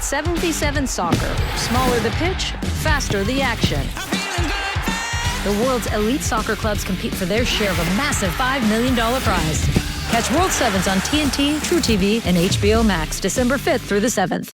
It's 77 soccer. Smaller the pitch, faster the action. The world's elite soccer clubs compete for their share of a massive $5 million prize. Catch World Sevens on TNT, True TV, and HBO Max December 5th through the 7th.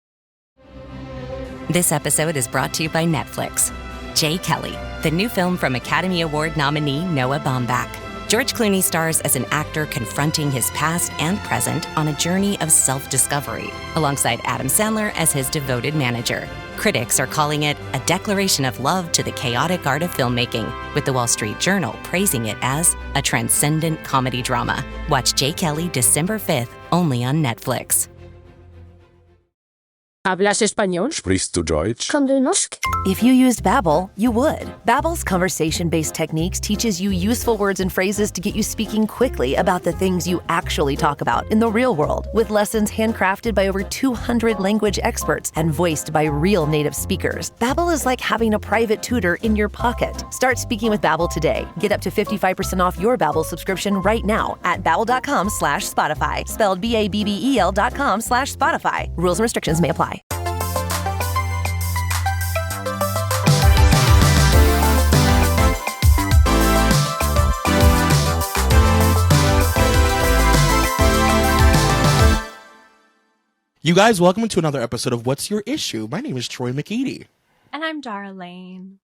This episode is brought to you by Netflix. Jay Kelly, the new film from Academy Award nominee Noah Baumbach. George Clooney stars as an actor confronting his past and present on a journey of self-discovery, alongside Adam Sandler as his devoted manager. Critics are calling it a declaration of love to the chaotic art of filmmaking, with the Wall Street Journal praising it as a transcendent comedy drama. Watch Jay Kelly December 5th, only on Netflix. ¿Hablas español? Sprichst du Deutsch? Kan du norsk? If you used Babbel, you would. Babbel's conversation-based techniques teaches you useful words and phrases to get you speaking quickly about the things you actually talk about in the real world, with lessons handcrafted by over 200 language experts and voiced by real native speakers. Babbel is like having a private tutor in your pocket. Start speaking with Babbel today. Get up to 55% off your Babbel subscription right now at babbel.com/Spotify, spelled BABBEL.com/Spotify. Rules and restrictions may apply. You guys, welcome to another episode of What's Your Issue? My name is Troy McEady. And I'm Dara Lane.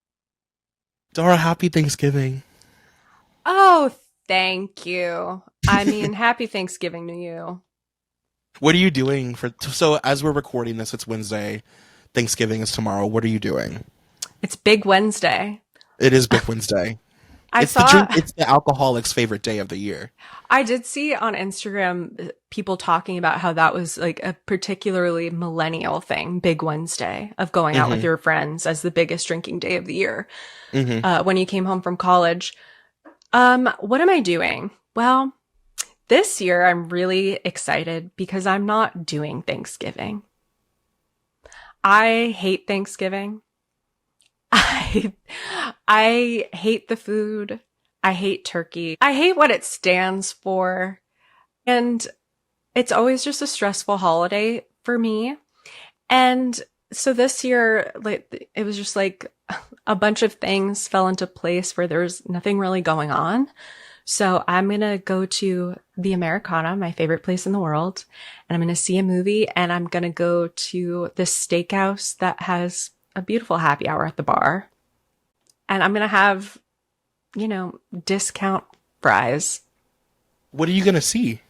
Dara, happy Thanksgiving. Oh, thank you. I mean, happy Thanksgiving to you. What are you doing so as we're recording this, it's Wednesday. Thanksgiving is tomorrow. What are you doing? It's Big Wednesday. It is Big Wednesday. It's the alcoholic's favorite day of the year. I did see on Instagram people talking about how that was like a particularly millennial thing, Big Wednesday, of going out with your friends as the biggest drinking day of the year. When you came home from college. What am I doing? Well, this year I'm really excited because I'm not doing Thanksgiving. I hate Thanksgiving. I hate the food. I hate turkey. I hate what it stands for. And it's always just a stressful holiday for me. And so this year, like, it was just like a bunch of things fell into place where there's nothing really going on. So I'm going to go to the Americana, my favorite place in the world, and I'm going to see a movie, and I'm going to go to this steakhouse that has a beautiful happy hour at the bar. And I'm going to have, discount fries. What are you going to see?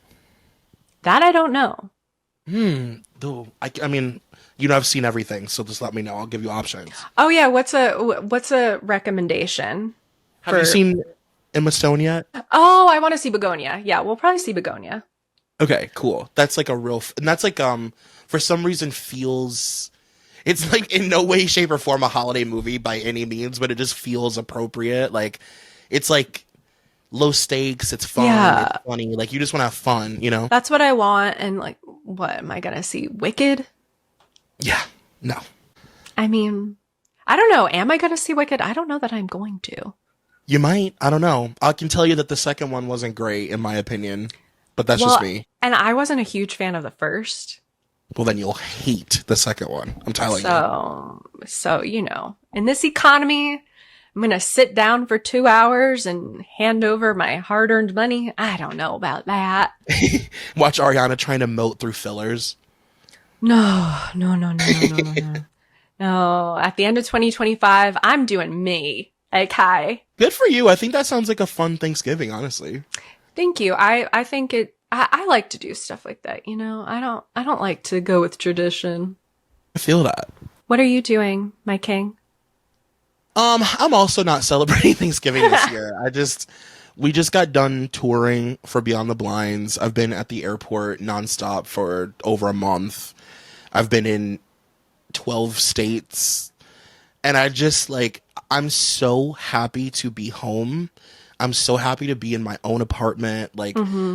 That I don't know. I mean, I've seen everything, so just let me know. I'll give you options. Oh yeah, what's a recommendation? Have you seen Emma Stone yet? Oh, I want to see Begonia. Yeah, we'll probably see Begonia. Okay, cool. That's like and that's like for some reason feels. It's like in no way, shape, or form a holiday movie by any means, but it just feels appropriate. Like, it's like low stakes, it's fun, It's funny. Like, you just want to have fun, That's what I want. And like, what am I going to see? Wicked? Yeah, no. I mean, I don't know. Am I going to see Wicked? I don't know that I'm going to. You might. I don't know. I can tell you that the second one wasn't great, in my opinion, but that's just me. And I wasn't a huge fan of the first. Well, then you'll hate the second one. I'm telling you. So, in this economy, I'm going to sit down for 2 hours and hand over my hard-earned money. I don't know about that. Watch Ariana trying to moat through fillers. No. No. At the end of 2025, I'm doing me. Okay. Good for you. I think that sounds like a fun Thanksgiving, honestly. Thank you. I think I like to do stuff like that, I don't like to go with tradition. I feel that. What are you doing, my king? I'm also not celebrating Thanksgiving this year. We just got done touring for Beyond the Blinds. I've been at the airport nonstop for over a month. I've been in 12 states, and I'm so happy to be home. I'm so happy to be in my own apartment,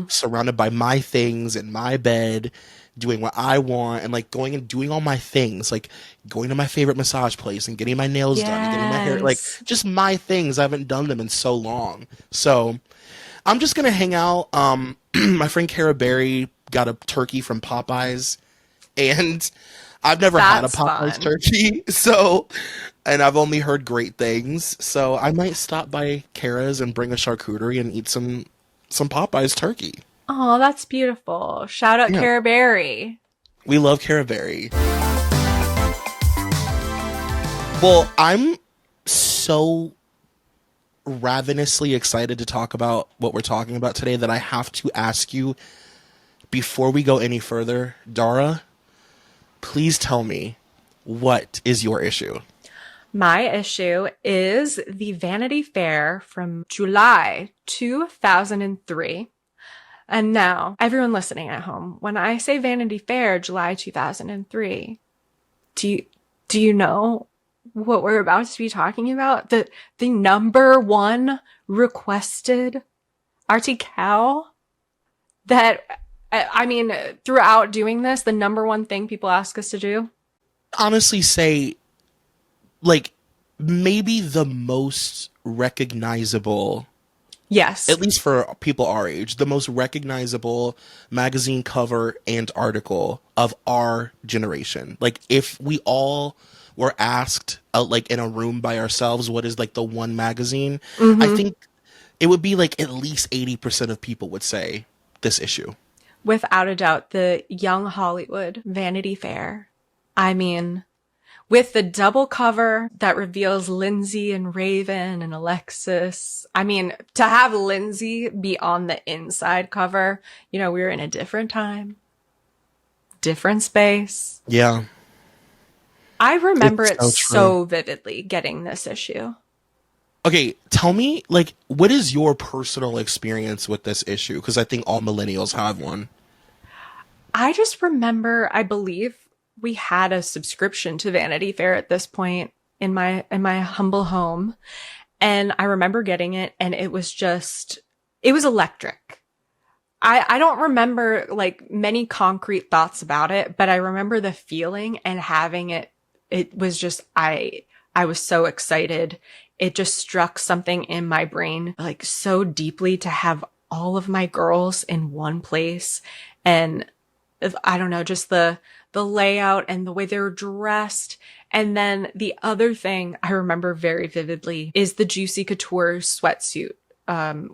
surrounded by my things in my bed, doing what I want, and going and doing all my things, like going to my favorite massage place and getting my nails done and getting my hair, just my things. I haven't done them in so long. So I'm just going to hang out. My friend Cara Berry got a turkey from Popeyes, and I've never had a That's Popeyes fun. turkey, so, and I've only heard great things. So I might stop by Kara's and bring a charcuterie and eat some Popeyes turkey. Oh, that's beautiful. Shout out Yeah, Cara Berry. we love Caraberry. Well, I'm so ravenously excited to talk about what we're talking about today that I have to ask you before we go any further, Dara, please tell me, what is your issue? My issue is the Vanity Fair from July 2003. And now, everyone listening at home, when I say Vanity Fair, July 2003, do you know what we're about to be talking about? The number one requested article that, I mean, throughout doing this, the number one thing people ask us to do? Honestly say, like, maybe the most recognizable, Yes. at least for people our age, the most recognizable magazine cover and article of our generation. Like, if we all were asked, like, in a room by ourselves, what is, like, the one magazine, I think it would be, like, at least 80% of people would say this issue. Without a doubt, the Young Hollywood Vanity Fair. I mean, with the double cover that reveals Lindsay and Raven and Alexis. I mean, to have Lindsay be on the inside cover, we were in a different time, different space. Yeah. I remember It's it so so vividly getting this issue. Okay, tell me, like, what is your personal experience with this issue? Because I think all millennials have one. I just remember, I believe we had a subscription to Vanity Fair at this point in my humble home. And I remember getting it, and it was electric. I don't remember like many concrete thoughts about it, but I remember the feeling and having it. It was just, I was so excited. It just struck something in my brain like so deeply to have all of my girls in one place. And I don't know, just the layout and the way they were dressed. And then the other thing I remember very vividly is the Juicy Couture sweatsuit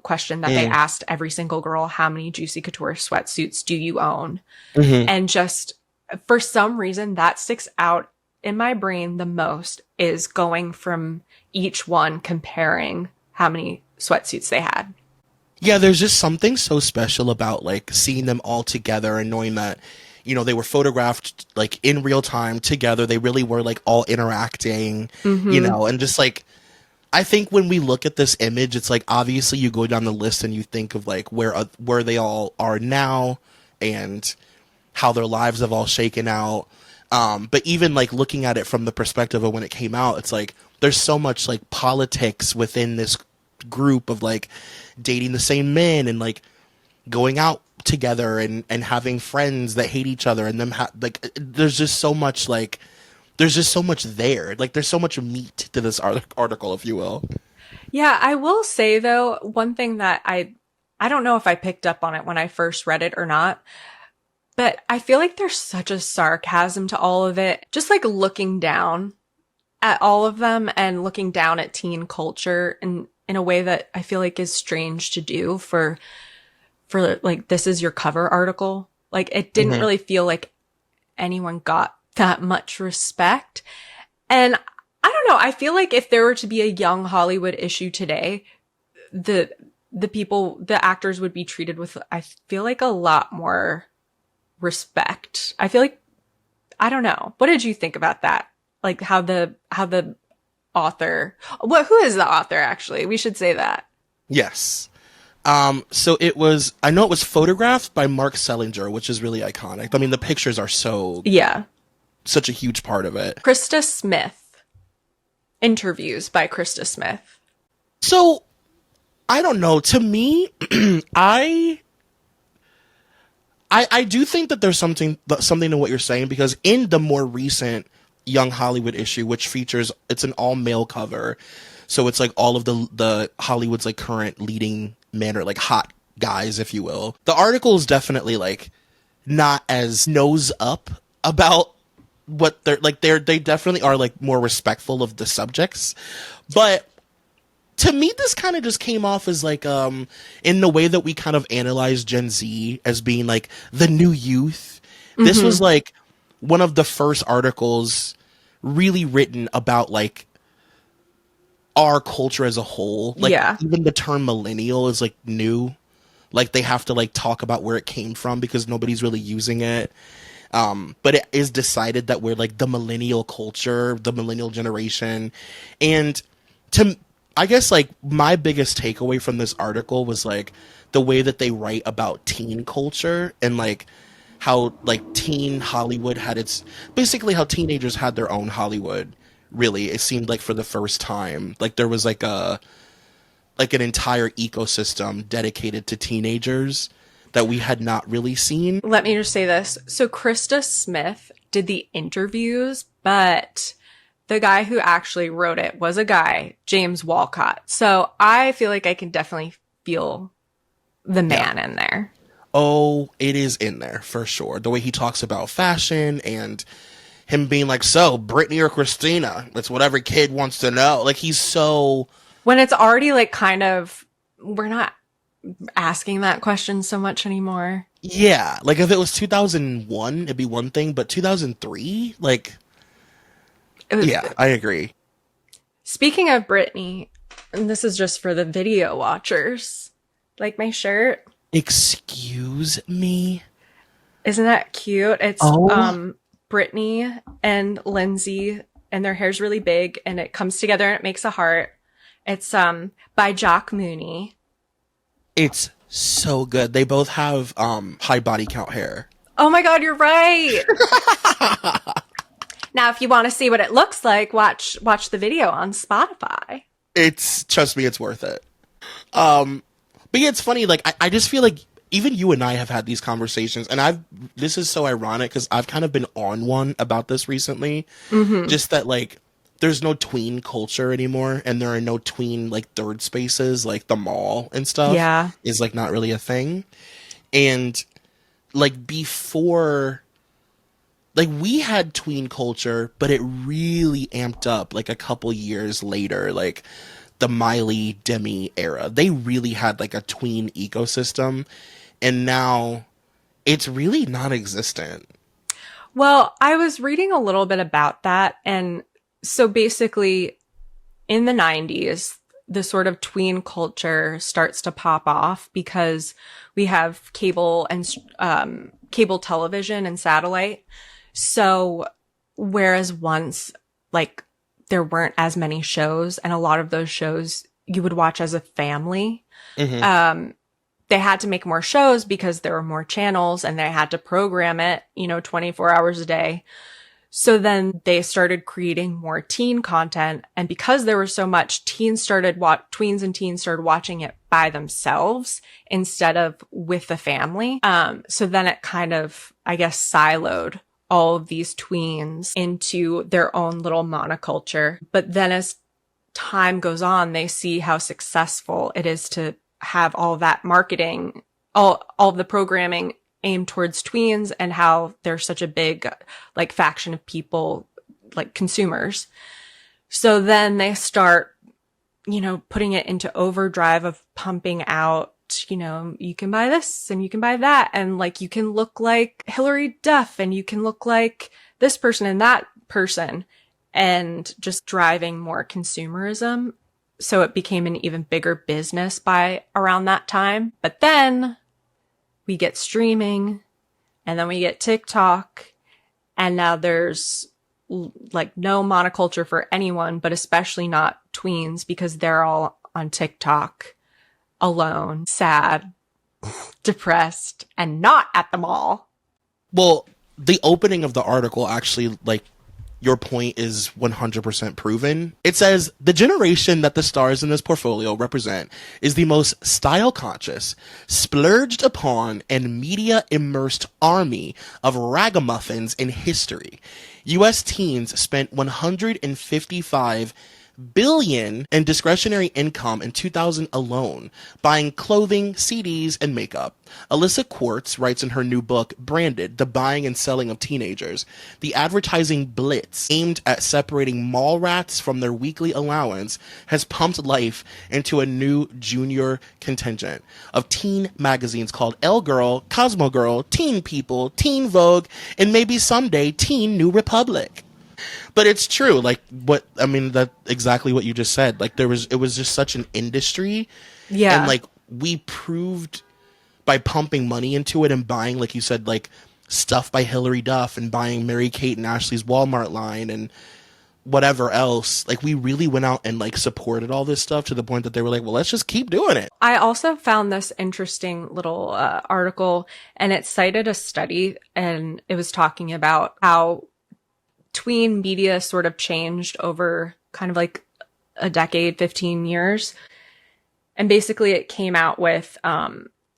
question that they asked every single girl. How many Juicy Couture sweatsuits do you own? And just for some reason that sticks out in my brain the most is going from each one comparing how many sweatsuits they had. Yeah, there's just something so special about, like, seeing them all together and knowing that, they were photographed, like, in real time together. They really were, like, all interacting, and just, like, I think when we look at this image, it's, like, obviously you go down the list and you think of, like, where they all are now and how their lives have all shaken out. But even, like, looking at it from the perspective of when it came out, it's, like, there's so much, like, politics within this group of, like, dating the same men and, like, going out together and having friends that hate each other and them like, there's just so much, like, there's just so much there. Like, there's so much meat to this article, if you will. Yeah, I will say though, one thing that I don't know if I picked up on it when I first read it or not, but I feel like there's such a sarcasm to all of it. Just like looking down at all of them and looking down at teen culture in a way that I feel like is strange to do for like, this is your cover article. Like, it didn't really feel like anyone got that much respect. And I don't know, I feel like if there were to be a Young Hollywood issue today, the actors would be treated with, I feel like, a lot more respect. I feel like, I don't know. What did you think about that? Like how the author, who is the author actually? We should say that. Yes. So I know it was photographed by Mark Sellinger, which is really iconic. I mean, the pictures are such a huge part of it. Krista Smith. Interviews by Krista Smith. So, I don't know. To me, I do think that there's something in what you're saying, because in the more recent Young Hollywood issue, which features, it's an all male cover, so it's like all of the Hollywood's, like, current leading men, or, like, hot guys, if you will. The article is definitely, like, not as nose up about what they definitely are like more respectful of the subjects, but to me this kind of just came off as like in the way that we kind of analyze Gen Z as being like the new youth. This was like one of the first articles really written about like our culture as a whole. Like even the term millennial is like new. Like they have to like talk about where it came from because nobody's really using it. But it is decided that we're like the millennial culture, the millennial generation. And I guess like my biggest takeaway from this article was like the way that they write about teen culture and like how like teen Hollywood had basically how teenagers had their own Hollywood. Really, it seemed like for the first time, like there was like an entire ecosystem dedicated to teenagers that we had not really seen. Let me just say this. So Krista Smith did the interviews, but the guy who actually wrote it was a guy, James Walcott. So I feel like I can definitely feel the man in there. Oh, it is in there for sure. The way he talks about fashion and him being like, so Brittany or Christina, that's what every kid wants to know. Like he's so... When it's already like kind of, we're not asking that question so much anymore. Yeah, like if it was 2001, it'd be one thing, but 2003, like, yeah, I agree. Speaking of Brittany, and this is just for the video watchers, like my shirt. Excuse me? Isn't that cute? It's Brittany and Lindsay, and their hair's really big, and it comes together and it makes a heart. It's by Jock Mooney. It's so good. They both have high body count hair. Oh my god, you're right. Now, if you want to see what it looks like, watch the video on Spotify. Trust me, it's worth it. But yeah, it's funny. Like I just feel like even you and I have had these conversations, and this is so ironic because I've kind of been on one about this recently. Just that like there's no tween culture anymore, and there are no tween like third spaces like the mall and stuff. Yeah, is like not really a thing. And like before, like we had tween culture, but it really amped up like a couple years later, like the Miley Demi era. They really had like a tween ecosystem, and now it's really non-existent. Well, I was reading a little bit about that, and so basically in the 90s, the sort of tween culture starts to pop off because we have cable and cable television and satellite. So whereas once like there weren't as many shows, and a lot of those shows you would watch as a family, they had to make more shows because there were more channels and they had to program it, 24 hours a day. So then they started creating more teen content. And because there was so much, tweens and teens started watching it by themselves instead of with the family. So then it kind of, I guess, siloed all of these tweens into their own little monoculture. But then as time goes on, they see how successful it is to have all that marketing, all of the programming aimed towards tweens, and how there's such a big like faction of people, like consumers. So then they start, putting it into overdrive of pumping out, you can buy this and you can buy that. And like, you can look like Hillary Duff and you can look like this person and that person, and just driving more consumerism. So it became an even bigger business by around that time. But then we get streaming, and then we get TikTok, and now there's like no monoculture for anyone, but especially not tweens, because they're all on TikTok alone, sad, depressed, and not at the mall. Well, the opening of the article actually, like, your point is 100% proven. It says, the generation that the stars in this portfolio represent is the most style-conscious, splurged upon, and media-immersed army of ragamuffins in history. U.S. teens spent $155 billion in discretionary income in 2000 alone, buying clothing, CDs, and makeup. Alyssa Quartz writes in her new book, Branded, The Buying and Selling of Teenagers, the advertising blitz aimed at separating mall rats from their weekly allowance has pumped life into a new junior contingent of teen magazines called Elle Girl, Cosmo Girl, Teen People, Teen Vogue, and maybe someday Teen New Republic. But it's true, like that exactly what you just said. Like it was just such an industry. Yeah. And like we proved by pumping money into it and buying, like you said, like stuff by Hilary Duff and buying Mary-Kate and Ashley's Walmart line and whatever else. Like we really went out and like supported all this stuff to the point that they were like, well, let's just keep doing it. I also found this interesting little article, and it cited a study, and it was talking about how tween media sort of changed over kind of like a decade, 15 years. And basically it came out with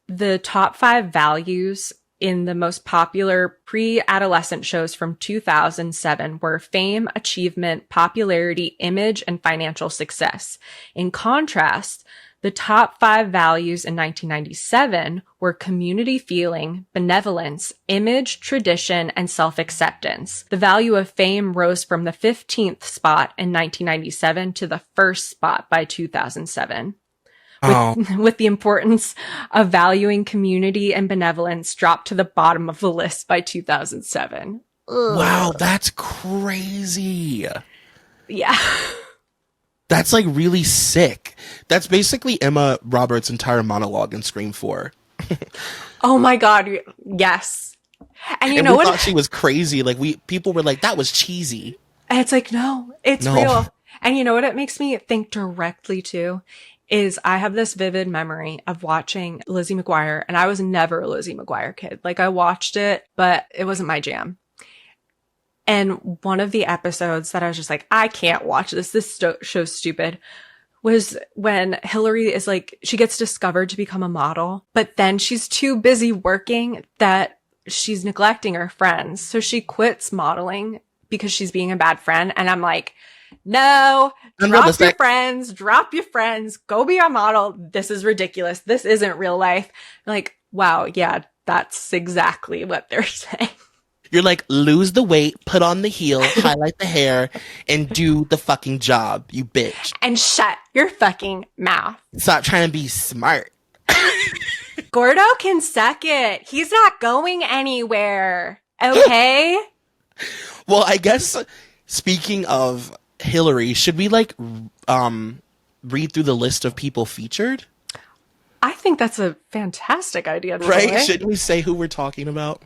the top 5 values in the most popular pre-adolescent shows from 2007 were fame, achievement, popularity, image, and financial success. In contrast, the top 5 values in 1997 were community feeling, benevolence, image, tradition, and self-acceptance. The value of fame rose from the 15th spot in 1997 to the first spot by 2007. With the importance of valuing community and benevolence dropped to the bottom of the list by 2007. Ugh. Wow, that's crazy. Yeah. That's like really sick. That's basically Emma Roberts' entire monologue in Scream 4. Oh my God. Yes. And you and know we what? thought she was crazy. Like people were like, that was cheesy. And it's like, no, it's real. And you know what it makes me think directly to is I have this vivid memory of watching Lizzie McGuire, and I was never a Lizzie McGuire kid. Like I watched it, but it wasn't my jam. And one of the episodes that I was just like, I can't watch this. This show's stupid, was when Hillary is like, she gets discovered to become a model, but then she's too busy working that she's neglecting her friends. So she quits modeling because she's being a bad friend. And I'm like, no, drop your friends, go be a model. This is ridiculous. This isn't real life. Like, wow. Yeah, that's exactly what they're saying. You're like, lose the weight, put on the heel, highlight the hair, and do the fucking job, you bitch. And shut your fucking mouth. Stop trying to be smart. Gordo can suck it. He's not going anywhere. Okay? Well, I guess speaking of Hillary, should we like read through the list of people featured? I think that's a fantastic idea. Right? Shouldn't we say who we're talking about?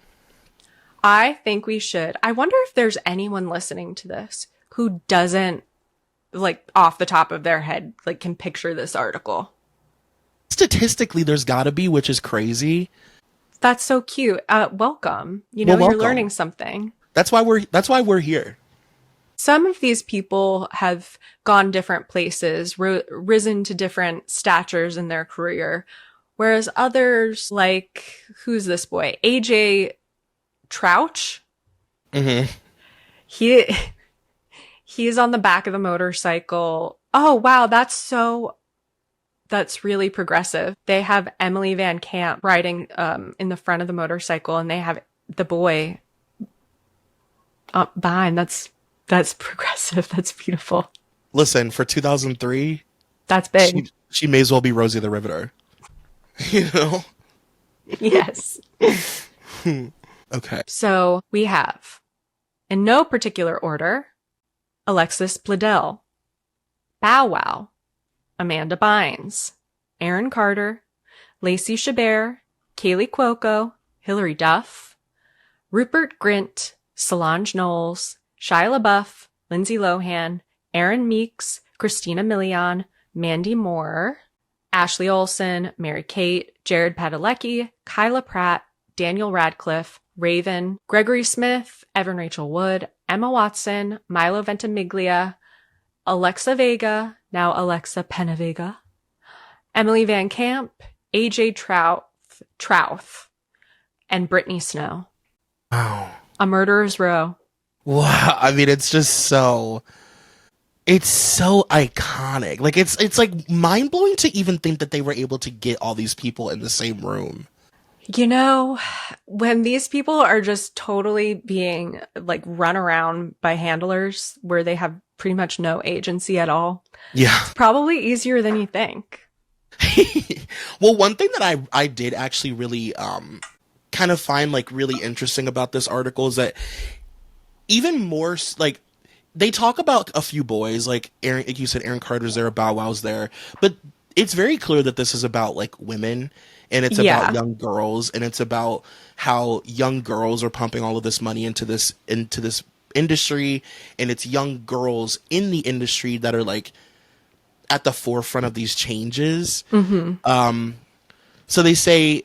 I think we should. I wonder if there's anyone listening to this who doesn't, like, off the top of their head, like, can picture this article. Statistically, there's gotta be, which is crazy. That's so cute. Welcome. You know, welcome. You're learning something. That's why we're here. Some of these people have gone different places, risen to different statures in their career, whereas others, like, who's this boy? AJ Trouch. Mm-hmm. He's on the back of the motorcycle. Oh, wow. That's really progressive. They have Emily Van Camp riding in the front of the motorcycle, and they have the boy behind. That's progressive. That's beautiful. Listen, for 2003, that's big. She may as well be Rosie the Riveter. You know? Yes. Okay. So we have, in no particular order, Alexis Bledel, Bow Wow, Amanda Bynes, Aaron Carter, Lacey Chabert, Kaylee Cuoco, Hilary Duff, Rupert Grint, Solange Knowles, Shia LaBeouf, Lindsay Lohan, Aaron Meeks, Christina Milian, Mandy Moore, Ashley Olsen, Mary-Kate, Jared Padalecki, Kyla Pratt, Daniel Radcliffe, Raven, Gregory Smith, Evan Rachel Wood, Emma Watson, Milo Ventimiglia, Alexa Vega, now Alexa Penavega, Emily Van Camp, AJ Trouth, and Brittany Snow. Wow. A murderer's row. Wow. I mean, it's just so... It's so iconic. Like it's like mind blowing to even think that they were able to get all these people in the same room. You know, when these people are just totally being like run around by handlers where they have pretty much no agency at all, Yeah. it's probably easier than you think. Well, one thing that I did actually really kind of find like really interesting about this article is that even more like they talk about a few boys, like Aaron, like you said, Aaron Carter's there, Bow Wow's there, but it's very clear that this is about like women, and it's about young girls, and it's about how young girls are pumping all of this money into this industry, and it's young girls in the industry that are like at the forefront of these changes. So they say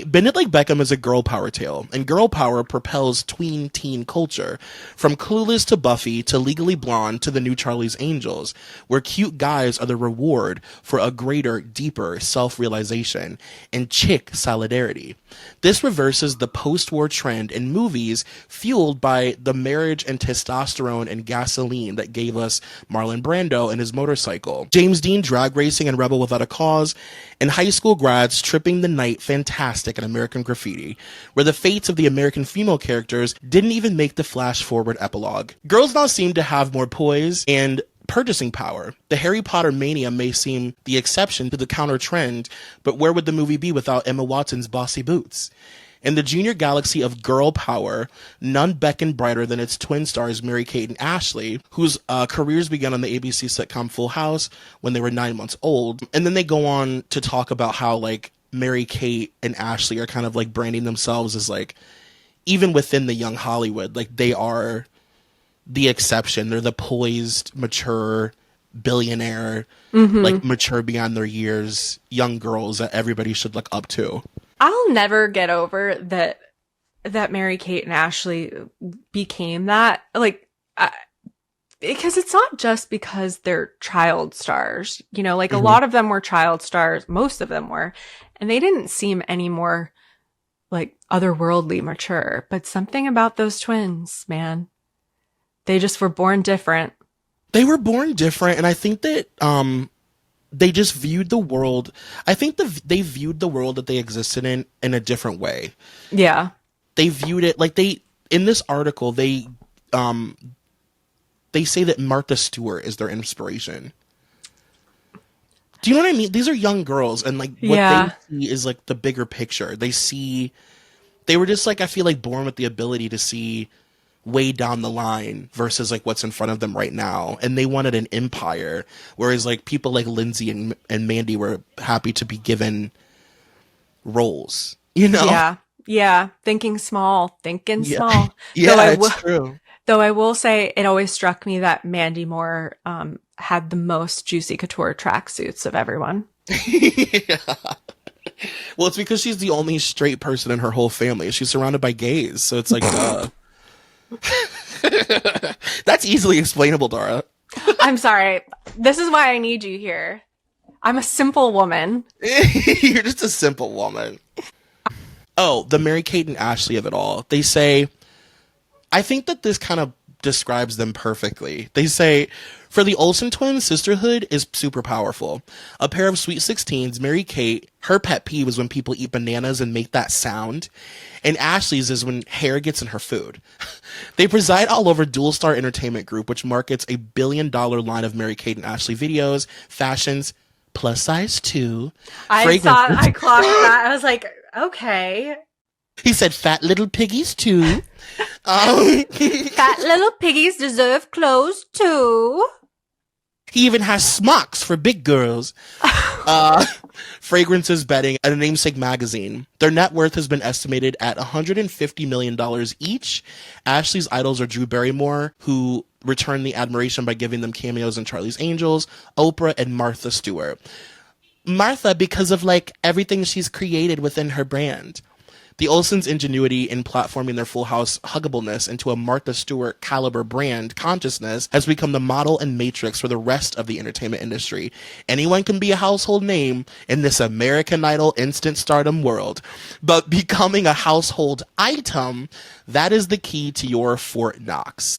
Bend It Like Beckham is a girl power tale, and girl power propels tween teen culture, from Clueless to Buffy to Legally Blonde to the new Charlie's Angels, where cute guys are the reward for a greater, deeper self-realization and chick solidarity. This reverses the post-war trend in movies fueled by the marriage and testosterone and gasoline that gave us Marlon Brando and his motorcycle, James Dean drag racing and Rebel Without a Cause, and high school grads tripping the night fantastic in American Graffiti, where the fates of the American female characters didn't even make the flash-forward epilogue. Girls now seem to have more poise and purchasing power. The Harry Potter mania may seem the exception to the counter trend, but where would the movie be without Emma Watson's bossy boots? In the junior galaxy of girl power, none beckon brighter than its twin stars Mary-Kate and Ashley, whose careers began on the ABC sitcom Full House when they were 9 months old. And then they go on to talk about how like Mary-Kate and Ashley are kind of like branding themselves as like, even within the young Hollywood, like they are the exception. They're the poised, mature, billionaire, like mature beyond their years, young girls that everybody should look up to. I'll never get over that Mary-Kate and Ashley became that. Like, because it's not just because they're child stars. You know, like a lot of them were child stars. Most of them were. And they didn't seem any more like otherworldly mature. But something about those twins, man. They just were born different. They were born different. And I think that they just viewed the world. I think they viewed the world that they existed in a different way. Yeah. They viewed it like in this article, they say that Martha Stewart is their inspiration. Do you know what I mean? These are young girls, and like what they see is like the bigger picture. They were just like, I feel like born with the ability to see way down the line versus like what's in front of them right now, and they wanted an empire, whereas like people like Lindsay and Mandy were happy to be given roles, you know. Yeah, thinking small. Yeah, it's true. Though I will say it always struck me that Mandy Moore had the most Juicy Couture tracksuits of everyone. Yeah. Well, it's because she's the only straight person in her whole family. She's surrounded by gays, so it's like duh. That's easily explainable, Dara. I'm sorry. This is why I need you here. I'm a simple woman. You're just a simple woman. Oh, the Mary-Kate and Ashley of it all. They say, I think that this kind of describes them perfectly. They say, for the Olsen twins, sisterhood is super powerful. A pair of sweet 16s, Mary-Kate, her pet peeve is when people eat bananas and make that sound. And Ashley's is when hair gets in her food. They preside all over Dual Star Entertainment Group, which markets a $1 billion line of Mary-Kate and Ashley videos, fashions, plus size too. I clocked that. I was like, okay. He said fat little piggies too. Fat little piggies deserve clothes too. He even has smocks for big girls. Fragrances betting at a namesake magazine. Their net worth has been estimated at $150 million each. Ashley's idols are Drew Barrymore, who returned the admiration by giving them cameos in Charlie's Angels, Oprah, and Martha Stewart. Martha, because of like everything she's created within her brand. The Olsen's ingenuity in platforming their Full House huggableness into a Martha Stewart caliber brand consciousness has become the model and matrix for the rest of the entertainment industry. Anyone can be a household name in this American Idol instant stardom world, but becoming a household item, that is the key to your Fort Knox.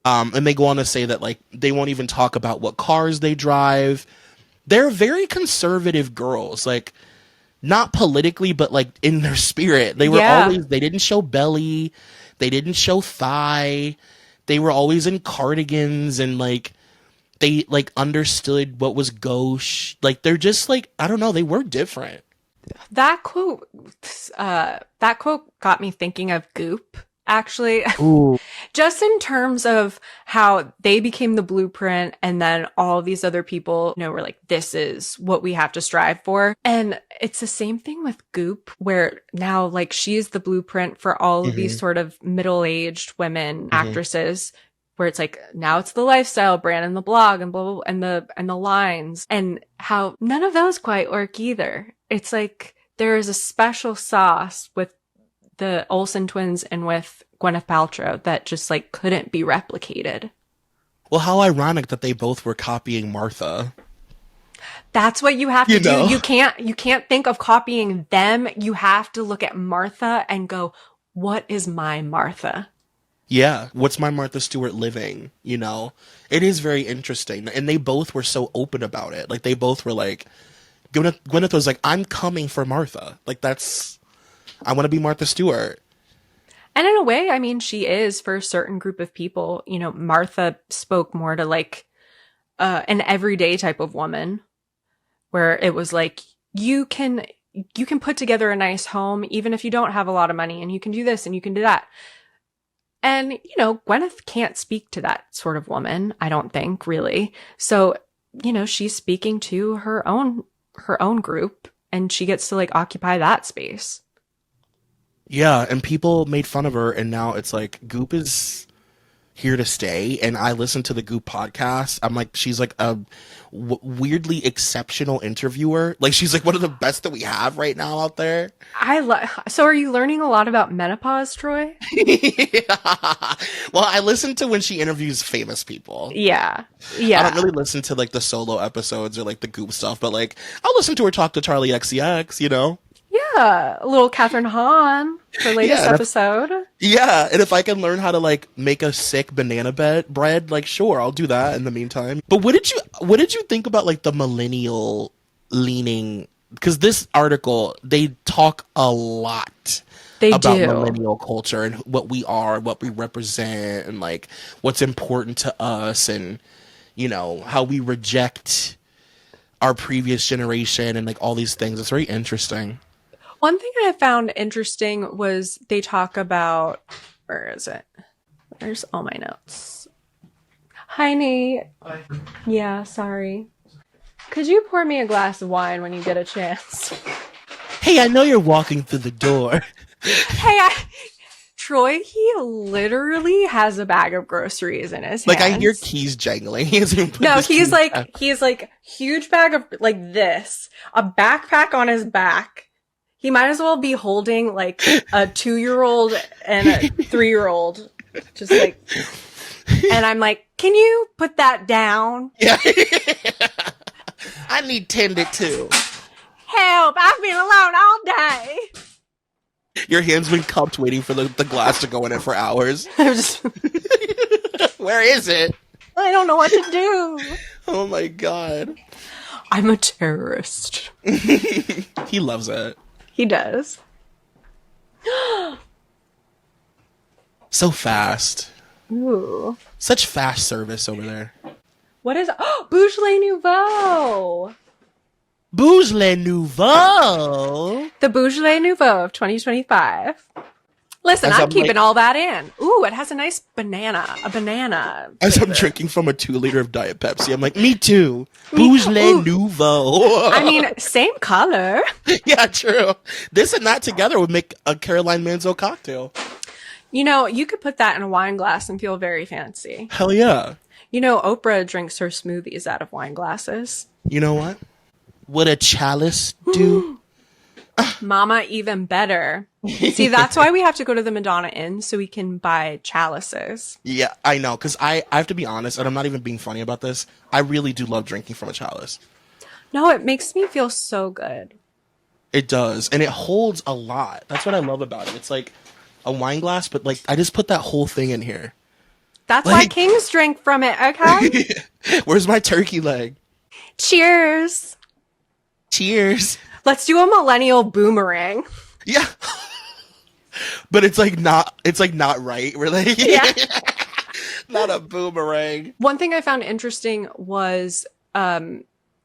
And they go on to say that, like, they won't even talk about what cars they drive. They're very conservative girls, like, not politically, but, like, in their spirit. They were always, they didn't show belly. They didn't show thigh. They were always in cardigans, and, like, they, like, understood what was gauche. Like, they're just, like, I don't know, they were different. That quote got me thinking of Goop, actually. Ooh. Just in terms of how they became the blueprint, and then all these other people, you know, were like, this is what we have to strive for. And it's the same thing with Goop, where now, like, she's the blueprint for all of these sort of middle-aged women actresses, where it's like, now it's the lifestyle brand and the blog and blah, blah, blah, and the lines, and how none of those quite work either. It's like there is a special sauce with the Olsen twins and with Gwyneth Paltrow that just, like, couldn't be replicated. Well, how ironic that they both were copying Martha. That's what you have to know? do. You can't think of copying them. You have to look at Martha and go, what is my Martha? Yeah, what's my Martha Stewart living, you know? It is very interesting. And they both were so open about it. Like, they both were like, Gwyneth was like, I'm coming for Martha. Like, I want to be Martha Stewart. And in a way, I mean, she is for a certain group of people. You know, Martha spoke more to, like, an everyday type of woman, where it was like, you can put together a nice home, even if you don't have a lot of money, and you can do this and you can do that. And, you know, Gwyneth can't speak to that sort of woman, I don't think, really. So, you know, she's speaking to her own group, and she gets to, like, occupy that space. Yeah, and people made fun of her, and now it's like, Goop is here to stay. And I listen to the Goop podcast. I'm like, she's like a weirdly exceptional interviewer. Like, she's like one of the best that we have right now out there. So are you learning a lot about menopause, Troy? Yeah. Well, I listen to when she interviews famous people. Yeah. I don't really listen to, like, the solo episodes or, like, the Goop stuff, but, like, I'll listen to her talk to Charlie XCX, you know? Yeah, a little Catherine Hahn, her latest episode. And if I can learn how to, like, make a sick banana bread, like, sure, I'll do that in the meantime. But what did you think about, like, the millennial leaning? Because this article, they talk a lot about millennial culture and what we are, what we represent, and, like, what's important to us, and, you know, how we reject our previous generation and, like, all these things. It's very interesting. One thing I found interesting was they talk about, where is it? Where's all my notes? Hi, Nate. Hi. Yeah, sorry. Could you pour me a glass of wine when you get a chance? Hey, I know you're walking through the door. Hey, Troy, he literally has a bag of groceries in his hands. Like, I hear keys jangling. He's like huge bag of, like, this, a backpack on his back. He might as well be holding, like, a 2-year-old and a 3-year-old. Just, like, and I'm like, can you put that down? Yeah. I need tended too. Help, I've been alone all day. Your hand's been cupped waiting for the glass to go in it for hours. Where is it? I don't know what to do. Oh my god. I'm a terrorist. He loves it. He does. So fast. Ooh. Such fast service over there. What is... Oh, Beaujolais Nouveau! Beaujolais Nouveau? The Beaujolais Nouveau of 2025. Listen, I'm keeping all that in. Ooh, it has a nice banana. A banana. As I'm drinking from a 2-liter of Diet Pepsi, I'm like, me too. Beaujolais Nouveau. I mean, same color. Yeah, true. This and that together would make a Caroline Manzo cocktail. You know, you could put that in a wine glass and feel very fancy. Hell yeah. You know, Oprah drinks her smoothies out of wine glasses. You know what? Would a chalice do? Mama, even better. See, that's why we have to go to the Madonna Inn so we can buy chalices. Yeah, I know, because I have to be honest, and I'm not even being funny about this. I really do love drinking from a chalice. No, it makes me feel so good. It does, and it holds a lot. That's what I love about it. It's like a wine glass, but, like, I just put that whole thing in here. That's why kings drink from it, okay? Where's my turkey leg? Cheers. Cheers. Let's do a millennial boomerang. Yeah. But it's like not right. We're like, yeah. Not a boomerang. One thing I found interesting was they're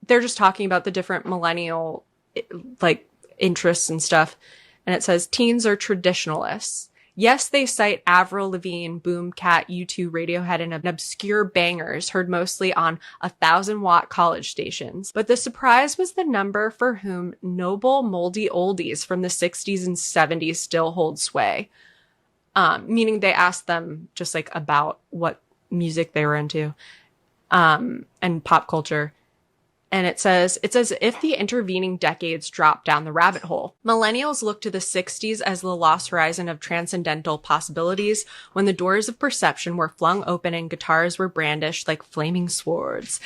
just talking about the different millennial like interests and stuff. And it says teens are traditionalists. Yes, they cite Avril Lavigne, Boom Cat, U2, Radiohead, and obscure bangers heard mostly on 1,000-watt college stations. But the surprise was the number for whom noble, moldy oldies from the 60s and 70s still hold sway. Meaning they asked them just like about what music they were into, and pop culture. And it says, it's as if the intervening decades drop down the rabbit hole. Millennials look to the 60s as the lost horizon of transcendental possibilities when the doors of perception were flung open and guitars were brandished like flaming swords.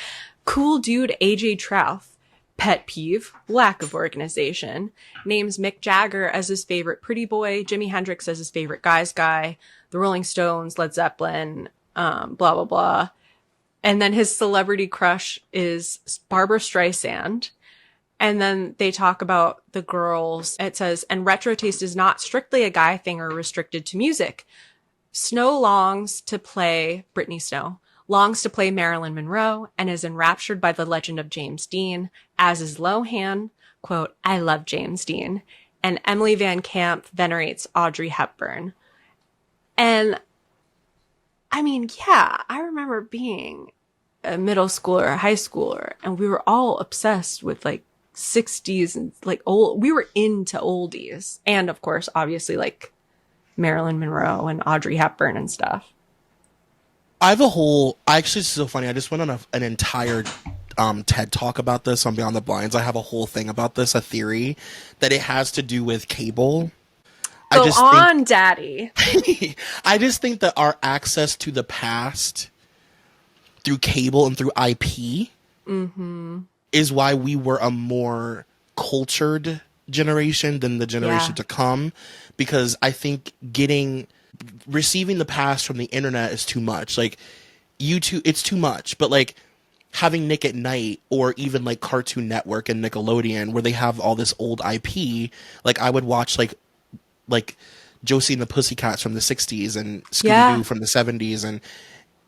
Cool dude AJ Trouth, pet peeve, lack of organization, names Mick Jagger as his favorite pretty boy, Jimi Hendrix as his favorite guy's guy, the Rolling Stones, Led Zeppelin, blah, blah, blah. And then his celebrity crush is Barbra Streisand. And then they talk about the girls. It says, and retro taste is not strictly a guy thing or restricted to music. Snow longs to play, Brittany Snow, longs to play Marilyn Monroe and is enraptured by the legend of James Dean, as is Lohan, quote, I love James Dean. And Emily Van Camp venerates Audrey Hepburn. And I mean, yeah, I remember being a middle schooler, a high schooler, and we were all obsessed with like 60s and like we were into oldies. And of course, obviously like Marilyn Monroe and Audrey Hepburn and stuff. Actually, it's so funny. I just went on an entire TED talk about this on Beyond the Blinds. I have a whole thing about this, a theory that it has to do with cable. Go on, Daddy. I just think that our access to the past through cable and through IP is why we were a more cultured generation than the generation to come. Because I think receiving the past from the internet is too much. Like YouTube, it's too much. But like having Nick at Night or even like Cartoon Network and Nickelodeon where they have all this old IP, like I would watch like Josie and the Pussycats from the 60s and Scooby-Doo from the 70s. And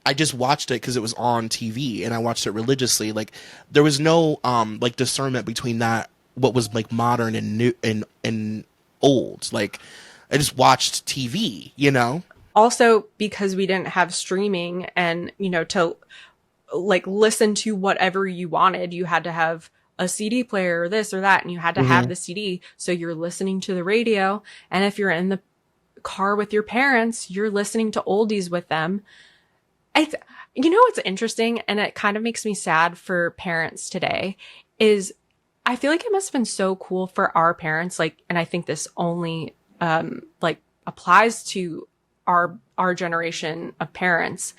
I just watched it because it was on TV and I watched it religiously. Like there was no like discernment between that, what was like modern and new and old. Like I just watched TV, you know? Also because we didn't have streaming and, you know, to like listen to whatever you wanted, you had to have a CD player or this or that, and you had to have the CD. So you're listening to the radio. And if you're in the car with your parents, you're listening to oldies with them. You know, what's interesting, and it kind of makes me sad for parents today, is I feel like it must have been so cool for our parents. Like, and I think this only, like applies to our generation of parents,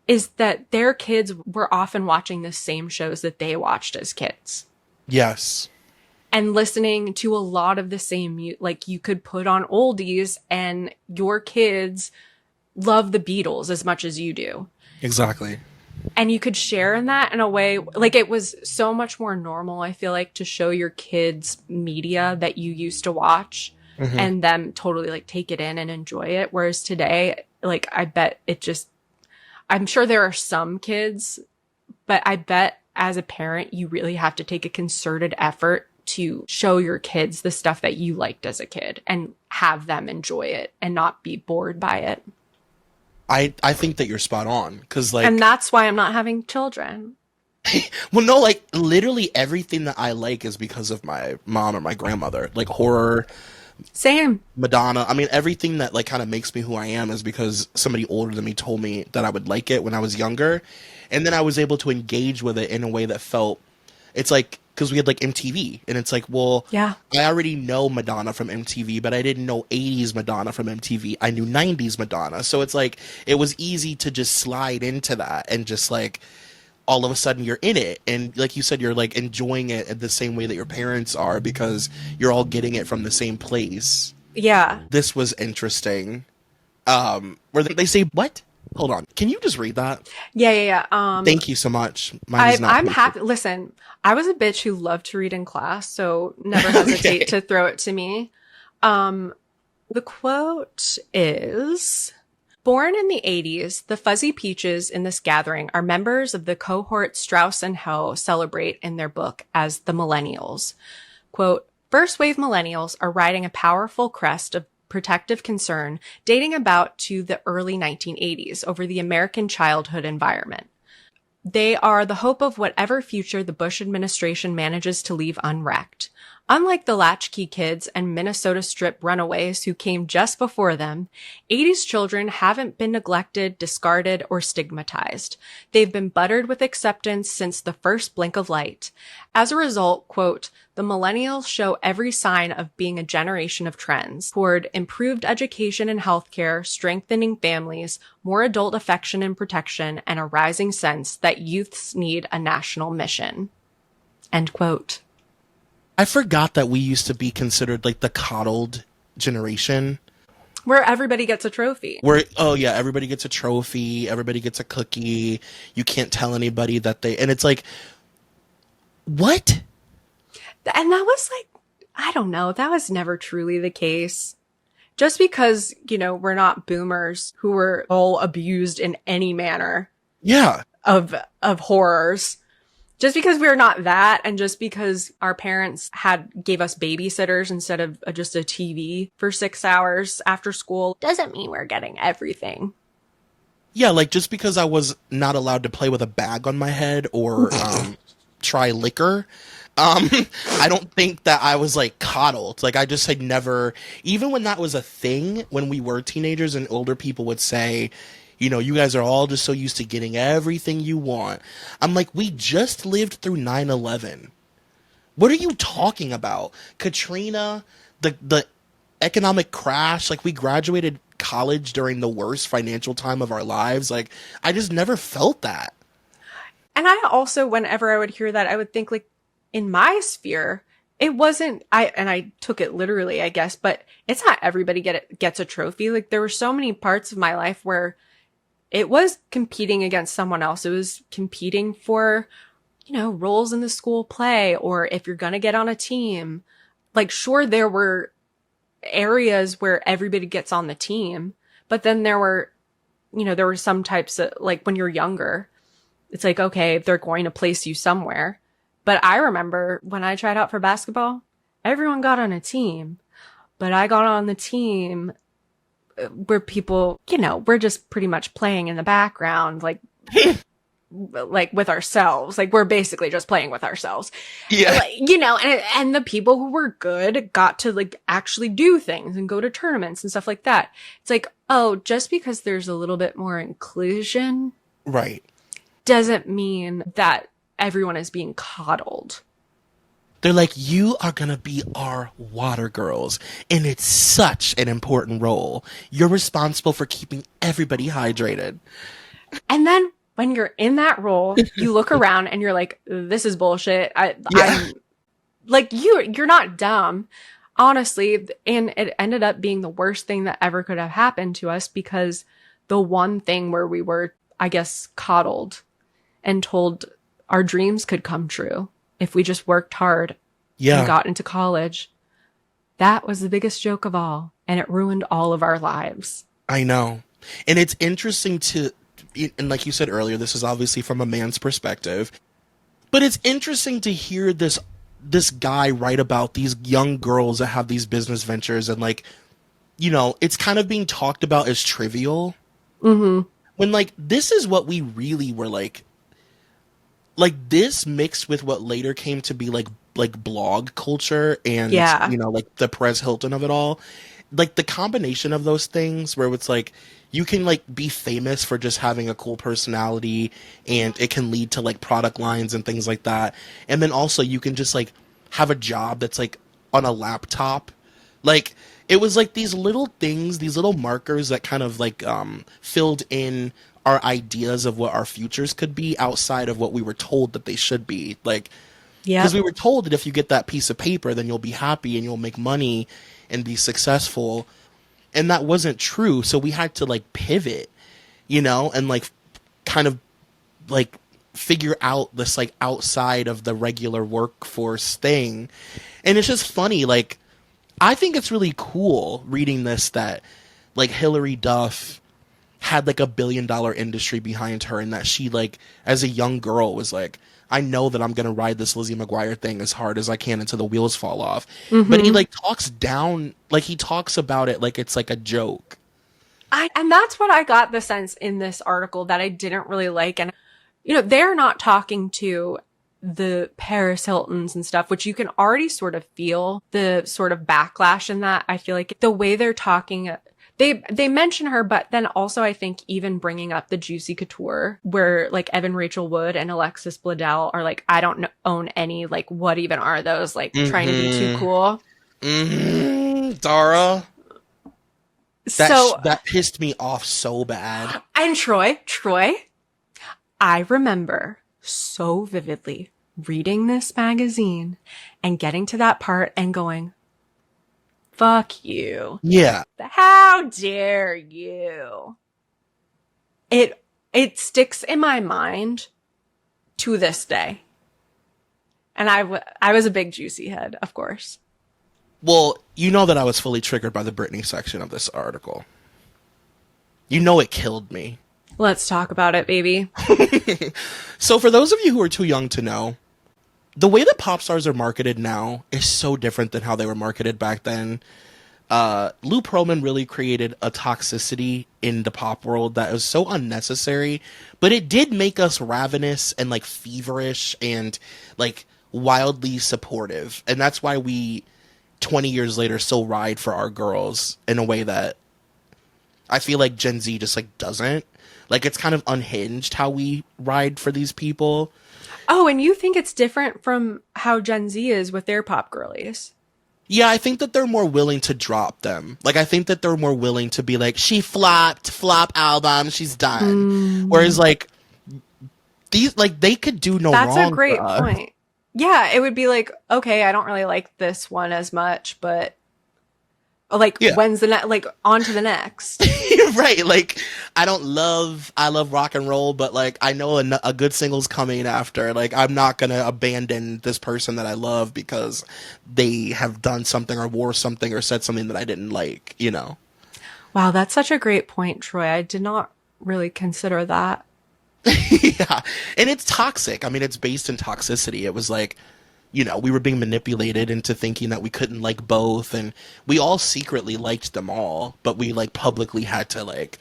is that their kids were often watching the same shows that they watched as kids. Yes. And listening to a lot of the same, like you could put on oldies and your kids love the Beatles as much as you do. Exactly. And you could share in that in a way, like it was so much more normal, I feel like, to show your kids media that you used to watch and them totally like take it in and enjoy it. Whereas today, like I bet I'm sure there are some kids, but I bet as a parent, you really have to take a concerted effort to show your kids the stuff that you liked as a kid and have them enjoy it and not be bored by it. I think that you're spot on because like, and that's why I'm not having children. Well, no, like literally everything that I like is because of my mom or my grandmother, like horror. Same. Madonna. I mean, everything that like kind of makes me who I am is because somebody older than me told me that I would like it when I was younger. And then I was able to engage with it in a way that felt, it's like, because we had like MTV and it's like, well, yeah, I already know Madonna from MTV, but I didn't know 80s Madonna from MTV. I knew 90s Madonna. So it's like, it was easy to just slide into that and just like, all of a sudden you're in it. And like you said, you're like enjoying it in the same way that your parents are because you're all getting it from the same place. Yeah. This was interesting. Where they say, what? Hold on. Can you just read that? Yeah. Thank you so much. Mine is not I'm perfect. happy. Listen, I was a bitch who loved to read in class, so never hesitate to throw it to me. The quote is, born in the 80s, the fuzzy peaches in this gathering are members of the cohort Strauss and Ho celebrate in their book as the millennials. Quote, first wave millennials are riding a powerful crest of protective concern dating about to the early 1980s over the American childhood environment. They are the hope of whatever future the Bush administration manages to leave unwrecked. Unlike the latchkey kids and Minnesota Strip runaways who came just before them, 80s children haven't been neglected, discarded, or stigmatized. They've been buttered with acceptance since the first blink of light. As a result, quote, the millennials show every sign of being a generation of trends toward improved education and healthcare, strengthening families, more adult affection and protection, and a rising sense that youths need a national mission. End quote. I forgot that we used to be considered like the coddled generation. Where everybody gets a trophy. Everybody gets a trophy. Everybody gets a cookie. You can't tell anybody that and it's like, what? And that was like, I don't know. That was never truly the case. Just because, we're not boomers who were all abused in any manner. Yeah. Of horrors. Just because we're not that, and just because our parents gave us babysitters instead of just a TV for 6 hours after school, doesn't mean we're getting everything. Yeah, like just because I was not allowed to play with a bag on my head or try liquor, I don't think that I was like coddled. Like I just had never, even when that was a thing, when we were teenagers and older people would say, you guys are all just so used to getting everything you want. I'm like, we just lived through 9/11. What are you talking about? Katrina, the economic crash, like we graduated college during the worst financial time of our lives. Like I just never felt that. And I also, whenever I would hear that, I would think like in my sphere, it wasn't, I took it literally, I guess, but it's not everybody gets a trophy. Like there were so many parts of my life where it was competing against someone else. It was competing for, roles in the school play, or if you're going to get on a team. Like, sure, there were areas where everybody gets on the team, but then there were some types of, like, when you're younger, it's like, okay, they're going to place you somewhere. But I remember when I tried out for basketball, everyone got on a team, but I got on the team where people, we're just pretty much playing in the background, like, like with ourselves. Like we're basically just playing with ourselves. Yeah. Like, and the people who were good got to like actually do things and go to tournaments and stuff like that. It's like, oh, just because there's a little bit more inclusion. Right. Doesn't mean that everyone is being coddled. They're like, you are going to be our water girls, and it's such an important role. You're responsible for keeping everybody hydrated. And then when you're in that role, you look around and you're like, this is bullshit. I'm like, you're not dumb, honestly. And it ended up being the worst thing that ever could have happened to us, because the one thing where we were, I guess, coddled and told our dreams could come true if we just worked hard and got into college. That was the biggest joke of all. And it ruined all of our lives. I know. And it's interesting and like you said earlier, this is obviously from a man's perspective, but it's interesting to hear this guy write about these young girls that have these business ventures, and like, it's kind of being talked about as trivial. Mm-hmm. When like, this is what we really were like this mixed with what later came to be like blog culture and, like the Perez Hilton of it all. Like the combination of those things where it's like, you can like be famous for just having a cool personality, and it can lead to like product lines and things like that. And then also you can just like have a job that's like on a laptop. Like it was like these little things, these little markers that kind of like filled in our ideas of what our futures could be outside of what we were told that they should be. Like, because we were told that if you get that piece of paper, then you'll be happy and you'll make money and be successful. And that wasn't true. So we had to like pivot. you know, and like kind of like figure out this like outside of the regular workforce thing. And it's just funny, like I think it's really cool reading this, that like Hilary Duff had like $1 billion industry behind her, and that she like as a young girl was like, I know that I'm gonna ride this Lizzie McGuire thing as hard as I can until the wheels fall off. But he like talks down, like he talks about it like it's like a joke. And that's what I got the sense in this article that I didn't really like. And, you know, they're not talking to the Paris Hiltons and stuff, which you can already sort of feel the sort of backlash in that. I feel like the way they're talking, they mention her, but then also I think even bringing up the Juicy Couture, where like Evan Rachel Wood and Alexis Bledel are like, I don't own any, like what even are those, like trying to be too cool. Dara. So that pissed me off so bad. And Troy, I remember so vividly reading this magazine and getting to that part and going, fuck you. Yeah. How dare you? It sticks in my mind to this day. And I was a big Juicy head, of course. Well, you know that I was fully triggered by the Brittany section of this article. You know it killed me. Let's talk about it, baby. So for those of you who are too young to know, the way that pop stars are marketed now is so different than how they were marketed back then. Lou Pearlman really created a toxicity in the pop world that was so unnecessary, but it did make us ravenous and like feverish and like wildly supportive. And that's why we 20 years later still ride for our girls in a way that I feel like Gen Z just like doesn't. Like it's kind of unhinged how we ride for these people. Oh, and you think it's different from how Gen Z is with their pop girlies? Yeah, I think that they're more willing to drop them. Like, I think that they're more willing to be like, she flopped, flop album, she's done. Whereas, like, these, like, they could do no wrong. That's a great point. Yeah, it would be like, okay, I don't really like this one as much, but like, when's the next, like, on to the next. Right, like, I love rock and roll, but, like, I know a good single's coming after. Like, I'm not gonna abandon this person that I love because they have done something or wore something or said something that I didn't like, you know? Wow, that's such a great point, Troy. I did not really consider that. Yeah, and it's toxic. I mean, it's based in toxicity. It was like, you know, we were being manipulated into thinking that we couldn't like both, and we all secretly liked them all, but we like publicly had to like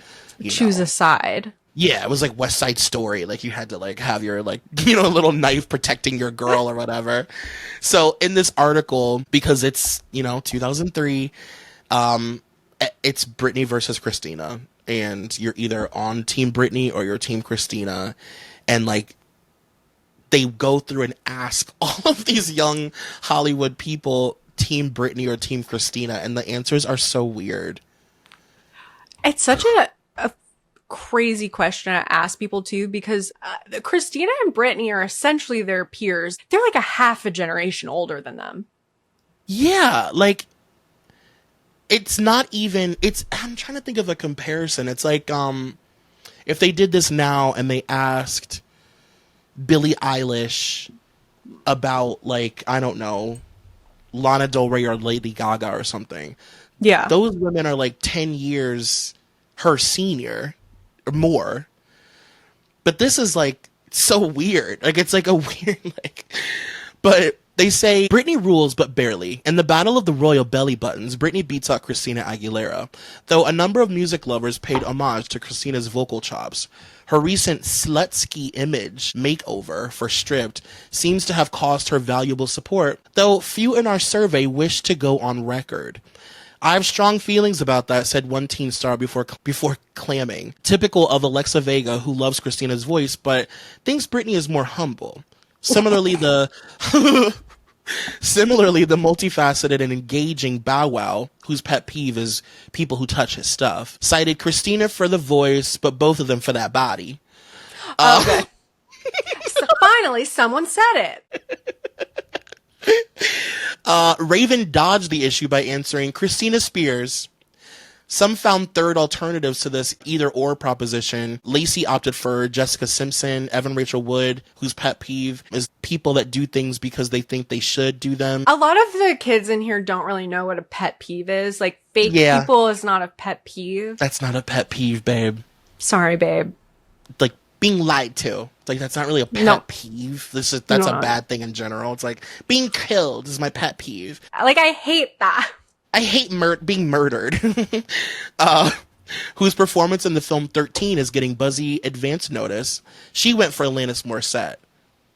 choose a side. Yeah, it was like West Side Story. Like you had to like have your like, you know, little knife protecting your girl or whatever. So in this article, because it's, you know, 2003, it's Britney versus Christina, and you're either on Team Britney or you're Team Christina, and like they go through and ask all of these young Hollywood people, Team Britney or Team Christina, and the answers are so weird. It's such a crazy question to ask people too, because Christina and Britney are essentially their peers. They're like a half a generation older than them. Yeah, like it's not even, I'm trying to think of a comparison. It's like if they did this now and they asked Billie Eilish about, like, I don't know, Lana Del Rey or Lady Gaga or something. Yeah. Those women are like 10 years her senior or more. But this is like so weird. Like it's like a weird like, but they say Britney rules, but barely. In the battle of the royal belly buttons, Britney beats out Christina Aguilera, though a number of music lovers paid homage to Christina's vocal chops. Her recent Slutsky image makeover for Stripped seems to have caused her valuable support, though few in our survey wish to go on record. I have strong feelings about that, said one teen star before clamming. Typical of Alexa Vega, who loves Christina's voice, but thinks Britney is more humble. Similarly, the multifaceted and engaging Bow Wow, whose pet peeve is people who touch his stuff, cited Christina for the voice, but both of them for that body. Okay. So finally, someone said it. Raven dodged the issue by answering, Christina Spears. Some found third alternatives to this either-or proposition. Lacey opted for Jessica Simpson. Evan Rachel Wood, whose pet peeve is people that do things because they think they should do them. A lot of the kids in here don't really know what a pet peeve is. Like, fake people is not a pet peeve. That's not a pet peeve, babe. Sorry, babe. Like, being lied to. Like, that's not really a pet peeve. That's a bad thing in general. It's like, being killed is my pet peeve. Like, I hate that. I hate being murdered. Whose performance in the film 13 is getting buzzy advance notice. She went for Alanis Morissette.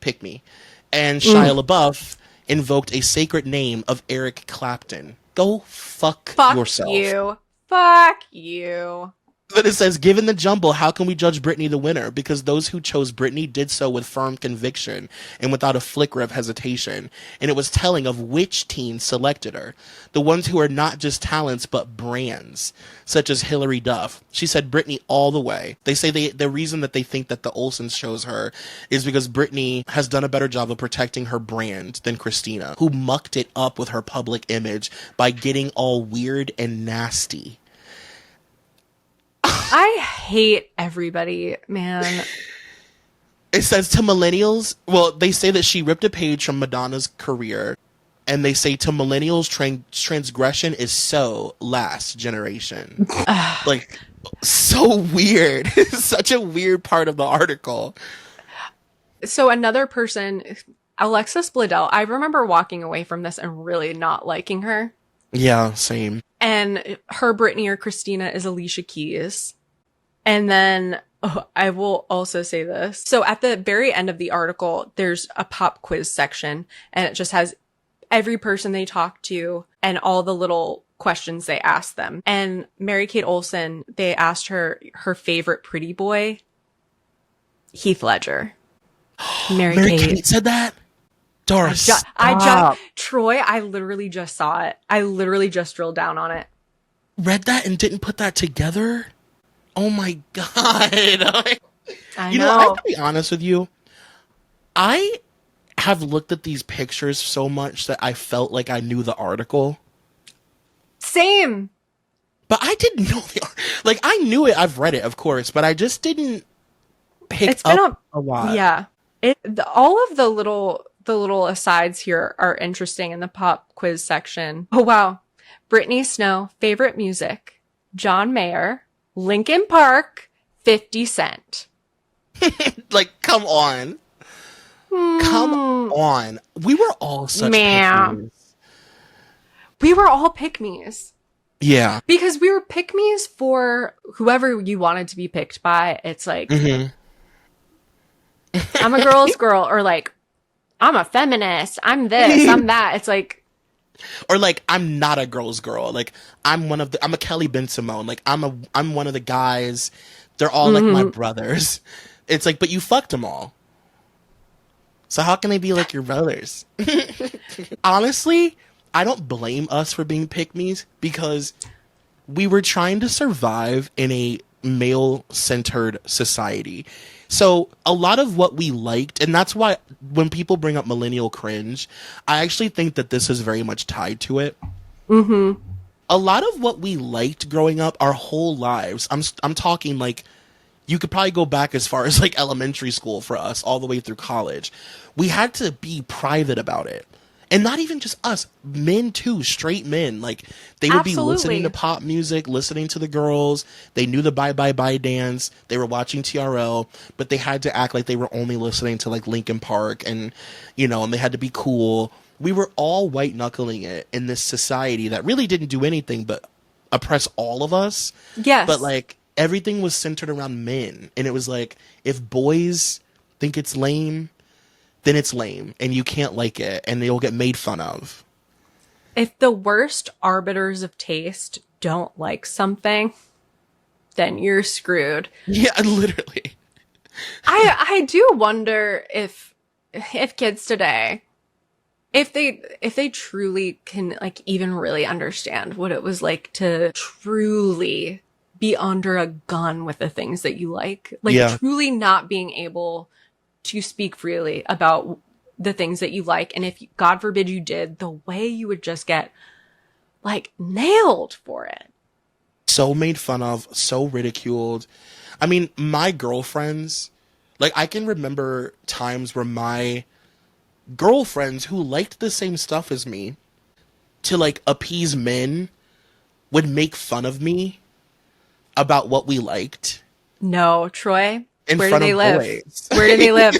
Pick me. And Shia LaBeouf invoked a sacred name of Eric Clapton. Go fuck yourself. Fuck you. But it says, given the jumble, how can we judge Brittany the winner? Because those who chose Brittany did so with firm conviction and without a flicker of hesitation. And it was telling of which teen selected her. The ones who are not just talents, but brands, such as Hilary Duff. She said Brittany all the way. They say the reason that they think that the Olsens chose her is because Brittany has done a better job of protecting her brand than Christina, who mucked it up with her public image by getting all weird and nasty. I hate everybody, man. It says to millennials, well, they say that she ripped a page from Madonna's career, and they say to millennials, transgression is so last generation. Like, so weird. Such a weird part of the article. So another person, Alexis Bledel, I remember walking away from this and really not liking her. Yeah, same. And her Brittany or Christina is Alicia Keys. And then I will also say this. So at the very end of the article, there's a pop quiz section, and it just has every person they talk to and all the little questions they ask them. And Mary-Kate Olsen, they asked her favorite pretty boy, Heath Ledger. Mary-Kate said that? Doris, Troy, I literally just saw it. I literally just drilled down on it. Read that and didn't put that together? Oh my God. I know. I have to be honest with you. I have looked at these pictures so much that I felt like I knew the article. Same. But I didn't know like, I knew it. I've read it, of course, but I just didn't pick up a lot. Yeah. All of the little asides here are interesting in the pop quiz section. Oh, wow. Brittany Snow, favorite music, John Mayer, Linkin Park, 50 Cent. Like, come on. Come on. We were all such pick-me's. We were all pick-me's. Yeah. Because we were pick-me's for whoever you wanted to be picked by. It's like, I'm a girl's girl, or like, I'm a feminist, I'm this, I'm that. It's like, or like, I'm not a girl's girl. Like, I'm a Kelly Ben Simone. Like, I'm one of the guys. They're all like my brothers. It's like, but you fucked them all. So how can they be like your brothers? Honestly, I don't blame us for being pick-me's, because we were trying to survive in a male-centered society. So a lot of what we liked, and that's why when people bring up millennial cringe, I actually think that this is very much tied to it. Mm-hmm. A lot of what we liked growing up our whole lives, I'm talking like, you could probably go back as far as like elementary school for us, all the way through college. We had to be private about it. And not even just us, men too, straight men. Like, they would be listening to pop music, listening to the girls. They knew the Bye Bye Bye dance. They were watching TRL, but they had to act like they were only listening to like Linkin Park, and, you know, and they had to be cool. We were all white knuckling it in this society that really didn't do anything but oppress all of us. Yes. But like, everything was centered around men. And it was like, if boys think it's lame, then it's lame, and you can't like it, and you'll get made fun of. If the worst arbiters of taste don't like something, then you're screwed. Yeah, literally. I do wonder if kids today, if they truly can like even really understand what it was like to truly be under a gun with the things that you like. Like, truly not being able to speak freely about the things that you like. And if, God forbid, you did, the way you would just get like nailed for it. so made fun of, so ridiculed. I mean, my girlfriends, like, I can remember times where my girlfriends who liked the same stuff as me, to, like, appease men, would make fun of me about what we liked. No, Troy. Where do they live? Boys. Where do they live?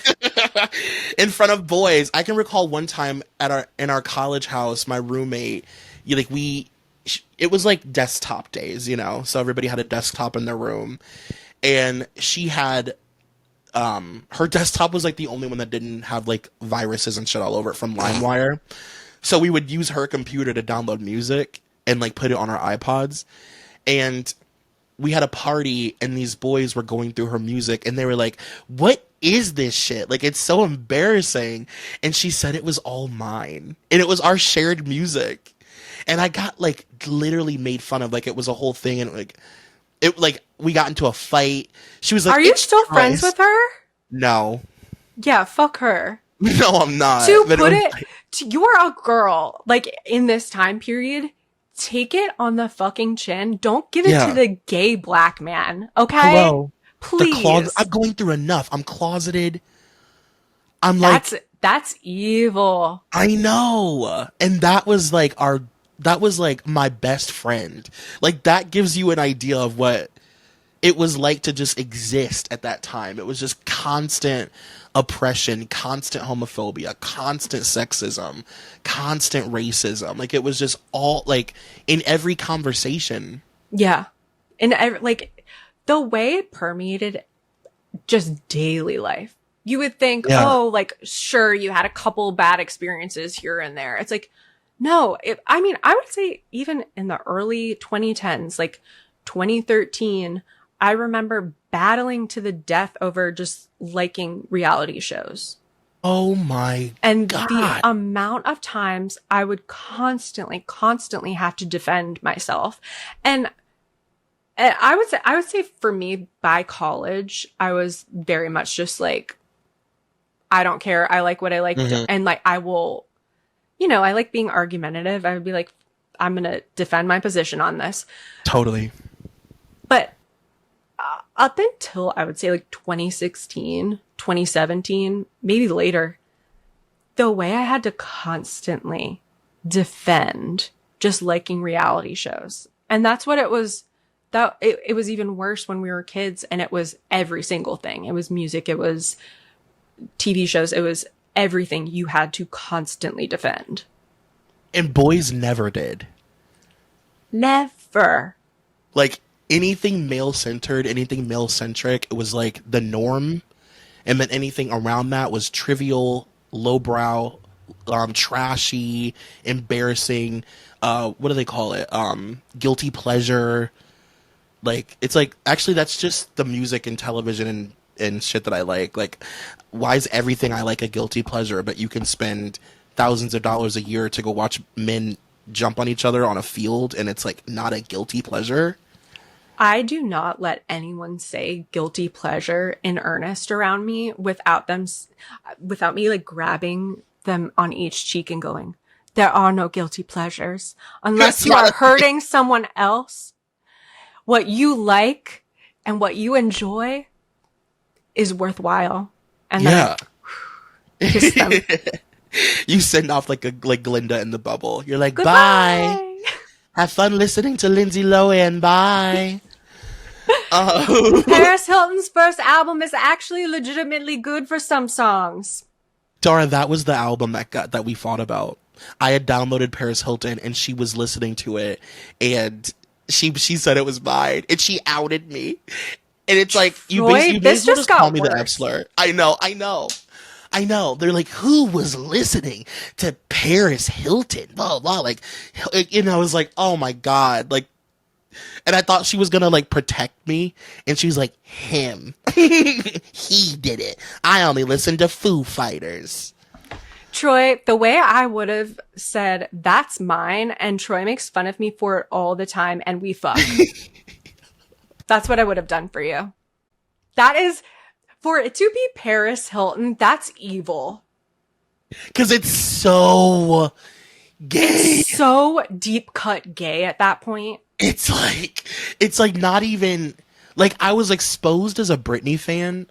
In front of boys. I can recall one time in our college house, my roommate, it was like desktop days, so everybody had a desktop in their room, and she had, her desktop was like the only one that didn't have like viruses and shit all over it from LimeWire. So we would use her computer to download music and like put it on our iPods. And we had a party and these boys were going through her music and they were like, "What is this shit? Like, it's so embarrassing." And she said it was all mine. And it was our shared music. And I got like literally made fun of, like it was a whole thing, and we got into a fight. She was like, "Are you still friends with her?" No. Yeah, fuck her. No, I'm not. You're a girl. Like, in this time period, take it on the fucking chin. Don't give it to the gay black man, okay? Hello. Please. I'm going through enough. I'm closeted. I'm like... That's evil. I know. And that was like my best friend. Like, that gives you an idea of what it was like to just exist at that time. It was just constant oppression, constant homophobia, constant sexism, constant racism. Like, it was just all, like, in every conversation. Yeah. And like, the way it permeated just daily life. You would think, oh, like, sure, you had a couple bad experiences here and there. It's like, no, I would say even in the early 2010s, like 2013, I remember battling to the death over just liking reality shows. Oh my God. And the amount of times I would constantly have to defend myself. And I would say for me, by college, I was very much just like, I don't care. I like what I like. Mm-hmm. And like, I will, I like being argumentative. I would be like, I'm going to defend my position on this. Totally. But up until I would say like 2016, 2017, maybe later, the way I had to constantly defend just liking reality shows. And that's what it was. It was even worse when we were kids, and it was every single thing. It was music. It was TV shows. It was everything you had to constantly defend. And boys never did. Never. Like, anything male-centered, anything male-centric, it was like the norm. And then anything around that was trivial, lowbrow, trashy, embarrassing. What do they call it? Guilty pleasure. Like, it's like, actually, that's just the music and television and shit that I like. Like, why is everything I like a guilty pleasure, but you can spend thousands of dollars a year to go watch men jump on each other on a field, and it's like not a guilty pleasure? I do not let anyone say guilty pleasure in earnest around me without me like grabbing them on each cheek and going, there are no guilty pleasures unless you are hurting someone else. What you like and what you enjoy is worthwhile. And then kiss them. You send off like Glinda in the bubble. You're like, Goodbye. Bye. Have fun listening to Lindsay Lohan. Bye. Paris Hilton's first album is actually legitimately good for some songs. Dara, that was the album that we fought about. I had downloaded Paris Hilton and she was listening to it, and she said it was mine, and she outed me. And it's like, you basically just call me the F slur. I know. They're like, who was listening to Paris Hilton? Blah, blah. Like, I was like, oh my God. Like, and I thought she was going to like protect me. And she was like, him. He did it. I only listened to Foo Fighters. Troy, the way I would have said, that's mine, and Troy makes fun of me for it all the time, and we fuck. That's what I would have done for you. That is, for it to be Paris Hilton, that's evil. Because it's so gay. It's so deep cut gay at that point. it's like not even like I was exposed as a Britney fan.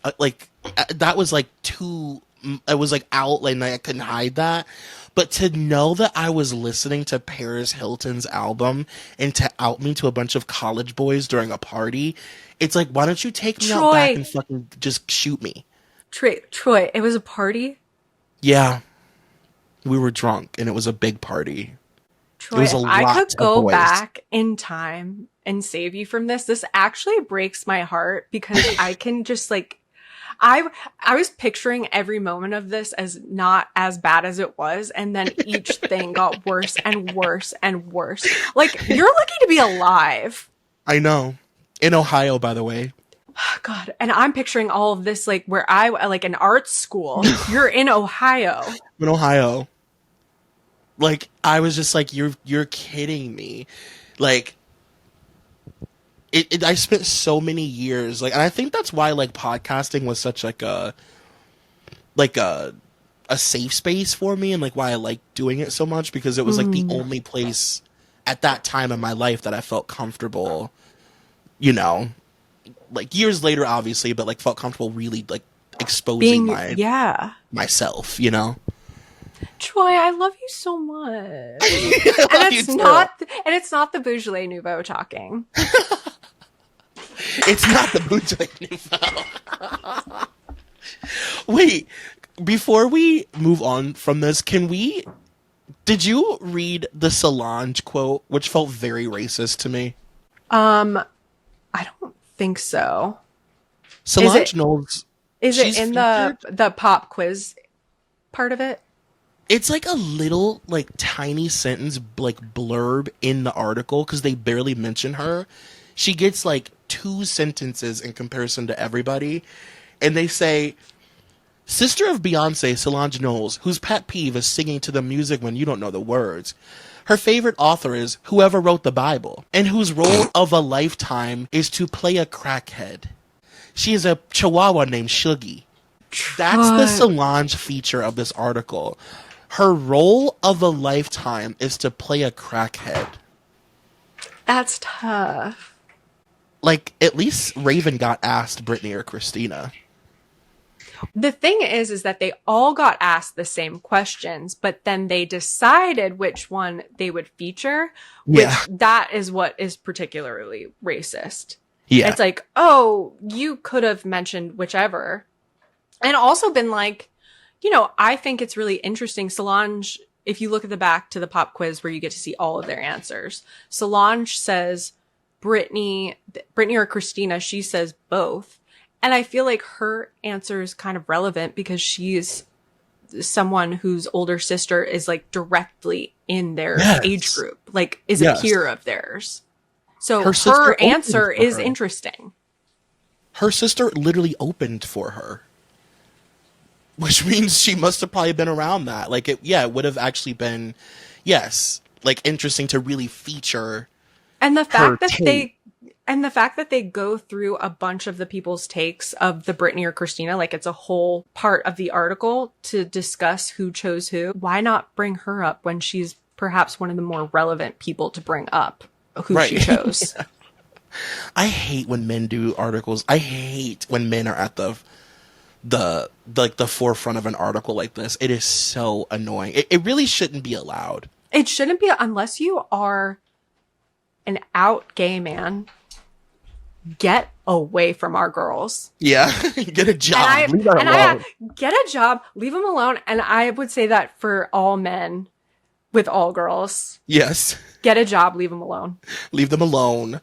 That was like too. I was like out, like I couldn't hide that. But to know that I was listening to Paris Hilton's album and to out me to a bunch of college boys during a party, it's like, why don't you take me out back and fucking just shoot me? Troy, it was a party? Yeah. We were drunk and it was a big party. Troy, if I could go back in time and save you from this, this actually breaks my heart because I can just like, I was picturing every moment of this as not as bad as it was, and then each thing got worse and worse and worse. Like, you're lucky to be alive. I know. In Ohio, by the way. God, and I'm picturing all of this like where I like an art school. You're in Ohio. In Ohio. Like, I was just like, you're kidding me. Like, I spent so many years, like, and I think that's why, like, podcasting was such, like, a safe space for me, and, like, why I like doing it so much, because it was, like, the only place at that time in my life that I felt comfortable, you know, like, years later, obviously, but, like, felt comfortable really, like, exposing myself, you know? Troy, I love you so much. And it's not the Beaujolais Nouveau talking. It's not the Beaujolais Nouveau. Wait, before we move on from this, did you read the Solange quote, which felt very racist to me? I don't think so. Solange Knowles. Is it in the pop quiz part of it? It's like a little, like, tiny sentence, like, blurb in the article, because they barely mention her. She gets, like, 2 sentences in comparison to everybody. And they say, sister of Beyonce, Solange Knowles, whose pet peeve is singing to the music when you don't know the words. Her favorite author is whoever wrote the Bible, and whose role of a lifetime is to play a crackhead. She is a chihuahua named Shuggy. That's the Solange feature of this article. Her role of a lifetime is to play a crackhead. That's tough. Like, at least Raven got asked Brittany or Christina. The thing is that they all got asked the same questions, but then they decided which one they would feature, which that is what is particularly racist. Yeah. It's like, oh, you could have mentioned whichever. And also been like, you know, I think it's really interesting. Solange, if you look at the back to the pop quiz where you get to see all of their answers, Solange says Brittany or Christina, she says both. And I feel like her answer is kind of relevant because she's someone whose older sister is like directly in their age group, like is a peer of theirs. So her answer is interesting. Her sister literally opened for her. Which means she must have probably been around that. Like, it would have actually been, like, interesting to really feature. And the fact that they go through a bunch of the people's takes of the Brittany or Christina, like it's a whole part of the article to discuss who chose who. Why not bring her up when she's perhaps one of the more relevant people to bring up who she chose? I hate when men do articles. I hate when men are at the forefront of an article like this. It is so annoying. It really shouldn't be allowed. It shouldn't be unless you are an out gay man. Get away from our girls. Yeah, get a job. Leave them alone. Get a job. Leave them alone. And I would say that for all men with all girls. Yes. Get a job. Leave them alone. Leave them alone.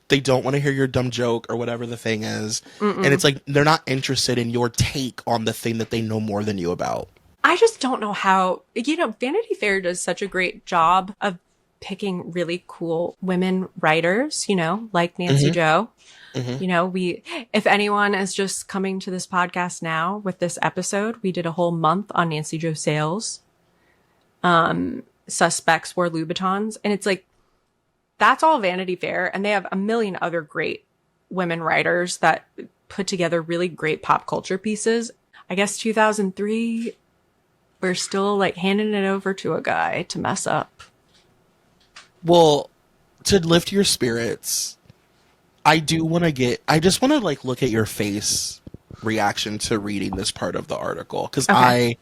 They don't want to hear your dumb joke or whatever the thing is. And it's like they're not interested in your take on the thing that they know more than you about. I just don't know how, you know, Vanity Fair does such a great job of picking really cool women writers, you know, like Nancy Jo. You know, if anyone is just coming to this podcast now with this episode, we did a whole month on Nancy Jo Sales. Suspects wore Louboutins. And it's like, that's all Vanity Fair. And they have a million other great women writers that put together really great pop culture pieces. I guess 2003, we're still like handing it over to a guy to mess up. Well, to lift your spirits, I just want to like look at your face reaction to reading this part of the article. Because I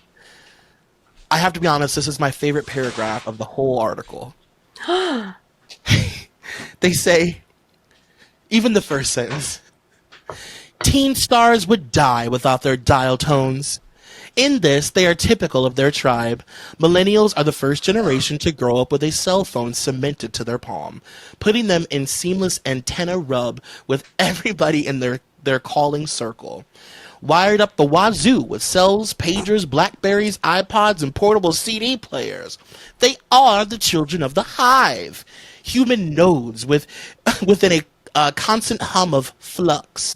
have to be honest, this is my favorite paragraph of the whole article. They say, even the first sentence, teen stars would die without their dial tones. In this, they are typical of their tribe. Millennials are the first generation to grow up with a cell phone cemented to their palm, putting them in seamless antenna rub with everybody in their calling circle. Wired up the wazoo with cells, pagers, Blackberries, iPods, and portable CD players. They are the children of the hive. Human nodes within a constant hum of flux.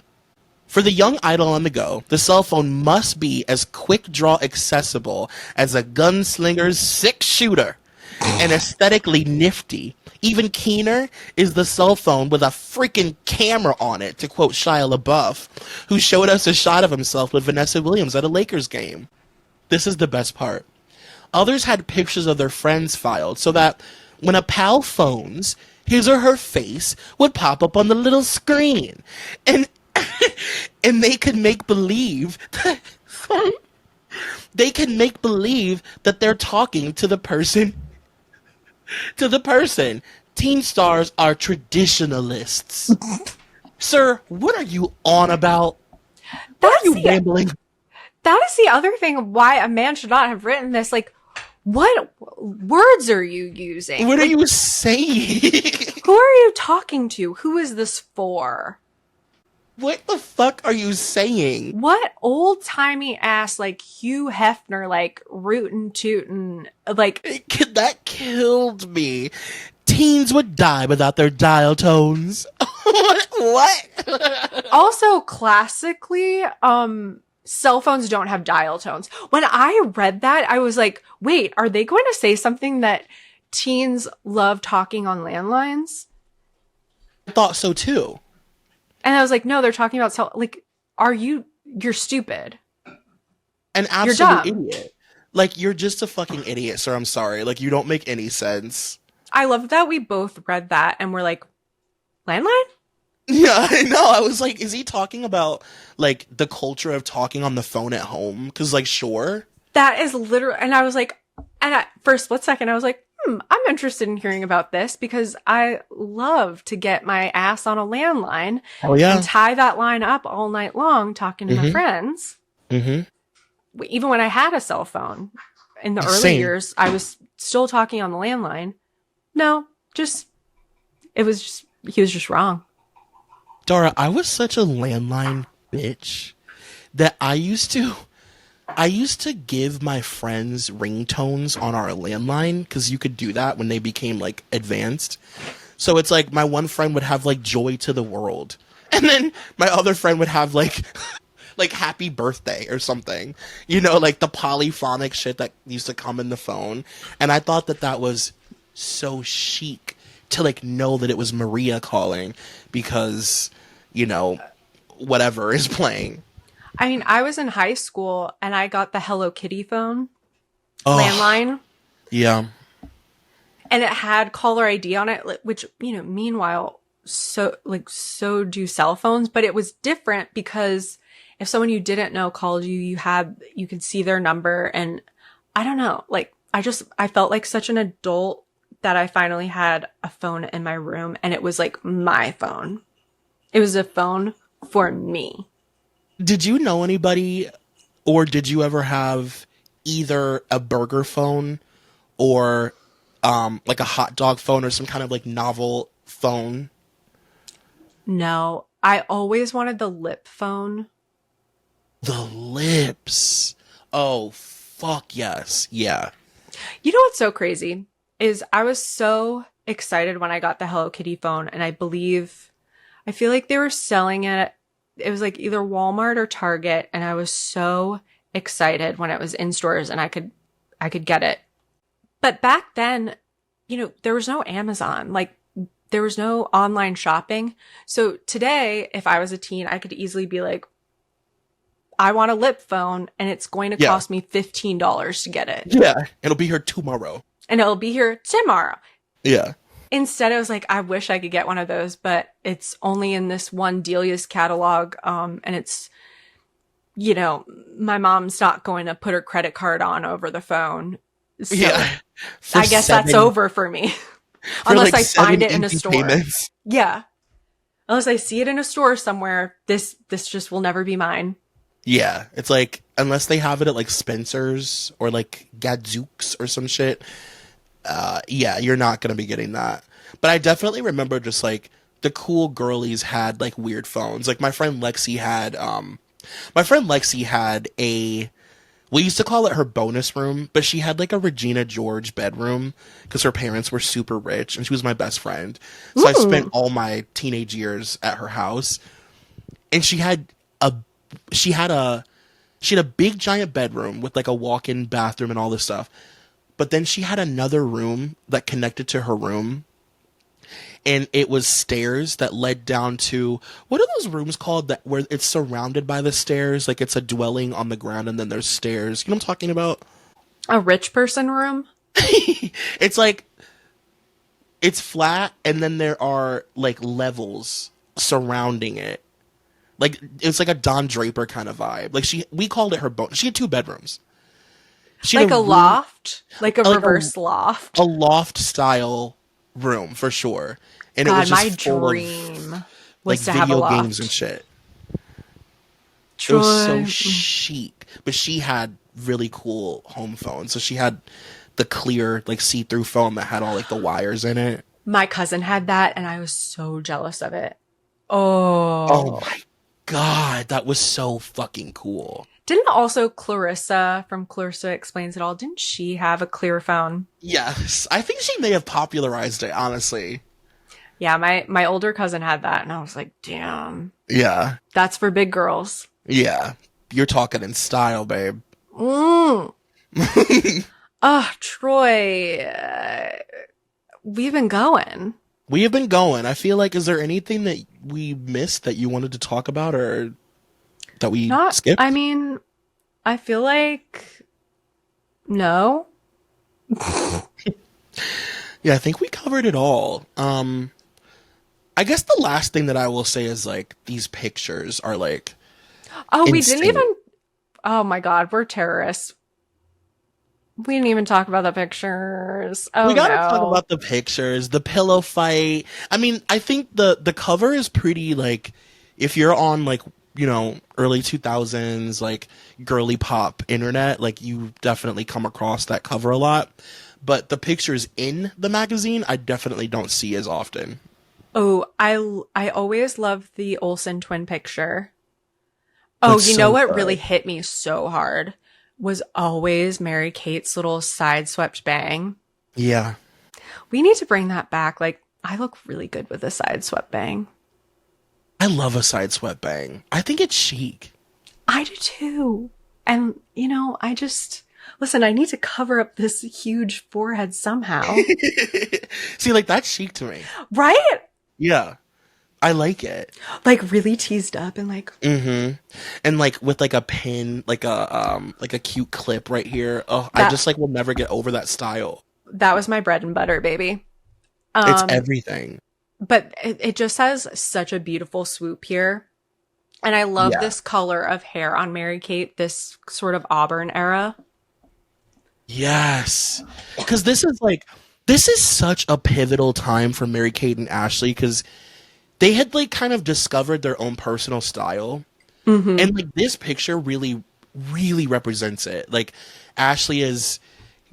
For the young idol on the go, the cell phone must be as quick draw accessible as a gunslinger's six-shooter and aesthetically nifty. Even keener is the cell phone with a freaking camera on it, to quote Shia LaBeouf, who showed us a shot of himself with Vanessa Williams at a Lakers game. This is the best part. Others had pictures of their friends filed so that when a pal phones, his or her face would pop up on the little screen. And they could make believe that, they're talking to the person. Teen stars are traditionalists. Sir, what are you on about? What are you rambling? That is the other thing why a man should not have written this. Like, what words are you using? What are you saying? Who are you talking to? Who is this for? What the fuck are you saying? What old-timey ass, like, Hugh Hefner, like, rootin' tootin', like... That killed me. Teens would die without their dial tones. What? Also, classically, cell phones don't have dial tones. When I read that, I was like, wait, are they going to say something that teens love talking on landlines? I thought so, too. And I was like, no, they're talking about you're stupid. An absolute idiot. Like, you're just a fucking idiot, sir. I'm sorry. Like, you don't make any sense. I love that we both read that and we're like, landline? Yeah, I know. I was like, is he talking about, like, the culture of talking on the phone at home? Because, like, sure. That is literally, and I was like, for a split second, I was like, I'm interested in hearing about this because I love to get my ass on a landline and tie that line up all night long talking to my friends. Mm-hmm. Even when I had a cell phone in the early years, I was still talking on the landline. No, he was just wrong. Dara, I was such a landline bitch that I used to give my friends ringtones on our landline because you could do that when they became like advanced. So it's like my one friend would have like Joy to the World, and then my other friend would have like Happy Birthday or something. You know, like the polyphonic shit that used to come in the phone. And I thought that was so chic to like know that it was Maria calling because, you know, whatever is playing. I mean, I was in high school and I got the Hello Kitty phone landline. Yeah. And it had caller ID on it, which, you know, meanwhile, so do cell phones, but it was different because if someone you didn't know called you, you could see their number. And I don't know, like, I felt like such an adult that I finally had a phone in my room and it was like my phone. It was a phone for me. Did you know anybody, or did you ever have either a burger phone or like a hot dog phone or some kind of like novel phone? No, I always wanted the lip phone. The lips. Oh, fuck yes. Yeah. You know what's so crazy is I was so excited when I got the Hello Kitty phone, and I feel like they were selling it. It was like either Walmart or Target, and I was so excited when it was in stores and I could get it. But back then, you know, there was no Amazon, like there was no online shopping. So today, if I was a teen, I could easily be like, I want a lip phone and it's going to cost me $15 to get it. Yeah. It'll be here tomorrow. And it'll be here tomorrow. Yeah. Instead, I was like, I wish I could get one of those, but it's only in this one Delia's catalog. And it's, my mom's not going to put her credit card on over the phone. So Yeah. I guess that's over for me. Unless I find it in a store. Payments. Yeah. Unless I see it in a store somewhere, this just will never be mine. Yeah. It's like, unless they have it at like Spencer's or like Gadzooks or some shit, yeah, you're not going to be getting that. But I definitely remember just like the cool girlies had like weird phones. Like my friend Lexi had we used to call it her bonus room, but she had like a Regina George bedroom because her parents were super rich and she was my best friend. So I spent all my teenage years at her house, and she had a big giant bedroom with like a walk-in bathroom and all this stuff. But then she had another room that connected to her room, and it was stairs that led down to, what are those rooms called that where it's surrounded by the stairs? Like it's a dwelling on the ground and then there's stairs. You know what I'm talking about? A rich person room? It's like, it's flat and then there are like levels surrounding it. Like it's like a Don Draper kind of vibe. Like we called it her she had 2 bedrooms. She like had a loft? Like a reverse loft? A loft style room for sure. And God, it was just my full dream of was like to have a video loft. games and shit. Troy. It was so chic. But she had really cool home phones. So she had the clear, like see-through phone that had all like the wires in it. My cousin had that and I was so jealous of it. Oh my God, that was so fucking cool. Didn't also Clarissa from Clarissa Explains It All, didn't she have a clear phone? Yes. I think she may have popularized it, honestly. Yeah, my older cousin had that and I was like, damn. Yeah. That's for big girls. Yeah. You're talking in style, babe. Troy, we've been going. We have been going. I feel like, is there anything that we missed that you wanted to talk about or that we skipped? I mean, I feel like no. Yeah, I think we covered it all. I guess the last thing that I will say is like these pictures are like we insane. didn't even oh my God, we're terrorists. We didn't even talk about the pictures. Oh, we gotta talk about the pictures, the pillow fight. I mean, I think the cover is pretty like, if you're on like, early 2000s, like girly pop internet, like you definitely come across that cover a lot. But the pictures in the magazine, I definitely don't see as often. Oh, I always loved the Olsen twin picture. Oh, It's you know so what good. really hit me so hard was always Mary Kate's little side swept bang. Yeah. We need to bring that back. Like, I look really good with a side swept bang. I love a side swept bang. I think it's chic. I do too. And, listen, I need to cover up this huge forehead somehow. See, like, that's chic to me. Right? Yeah. I like it. Like really teased up and like. Mm-hmm. And like with like a pin, like a cute clip right here. Oh, I just like will never get over that style. That was my bread and butter, baby. It's everything. But it just has such a beautiful swoop here. And I love this color of hair on Mary Kate, this sort of auburn era. Yes. Because this is such a pivotal time for Mary Kate and Ashley, because they had like kind of discovered their own personal style. Mm-hmm. And like this picture really, really represents it. Like Ashley is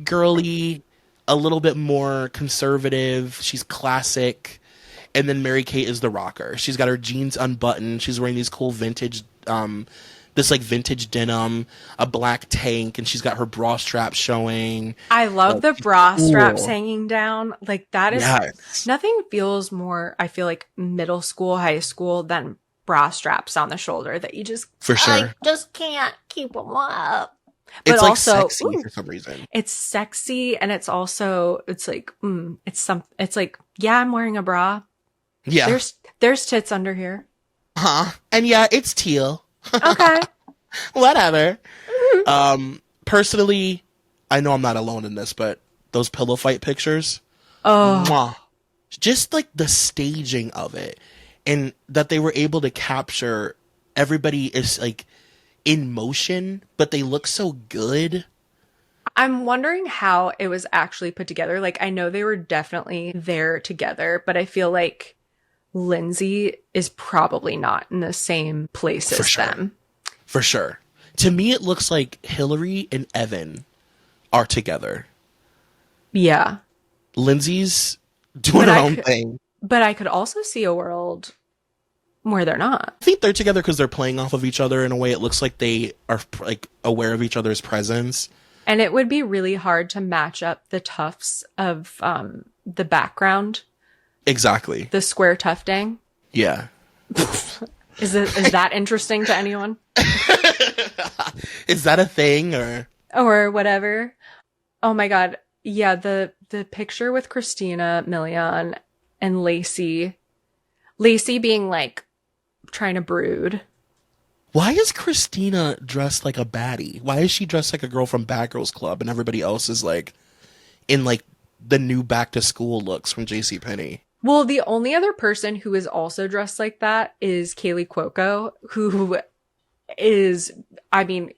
girly, a little bit more conservative. She's classic. And then Mary Kate is the rocker. She's got her jeans unbuttoned. She's wearing these cool vintage, this like vintage denim, a black tank, and she's got her bra strap showing. I love the bra straps hanging down. Like that is nothing feels more, I feel like middle school, high school than bra straps on the shoulder that you just, for sure, I just can't keep them up. But it's also, like sexy for some reason. It's sexy, and it's also, it's like, it's like, yeah, I'm wearing a bra. Yeah. There's tits under here. Huh. And yeah, it's teal. Okay. Whatever. Personally, I know I'm not alone in this, but those pillow fight pictures. Oh. Mwah, just like the staging of it, and that they were able to capture everybody is like in motion, but they look so good. I'm wondering how it was actually put together. Like, I know they were definitely there together, but I feel like Lindsay is probably not in the same place as them. For sure. To me, it looks like Hillary and Evan are together. Yeah. Lindsay's doing her own thing. But I could also see a world where they're not. I think they're together because they're playing off of each other in a way. It looks like they are like aware of each other's presence. And it would be really hard to match up the tufts of the background. Exactly. The square tufting. Yeah. Is that interesting to anyone? Is that a thing or whatever? Oh my God. Yeah, the picture with Christina Milian and Lacey being like trying to brood. Why is Christina dressed like a baddie? Why is she dressed like a girl from Bad Girls Club and everybody else is like in like the new back to school looks from JCPenney? Well, the only other person who is also dressed like that is Kaylee Cuoco, who is, I mean,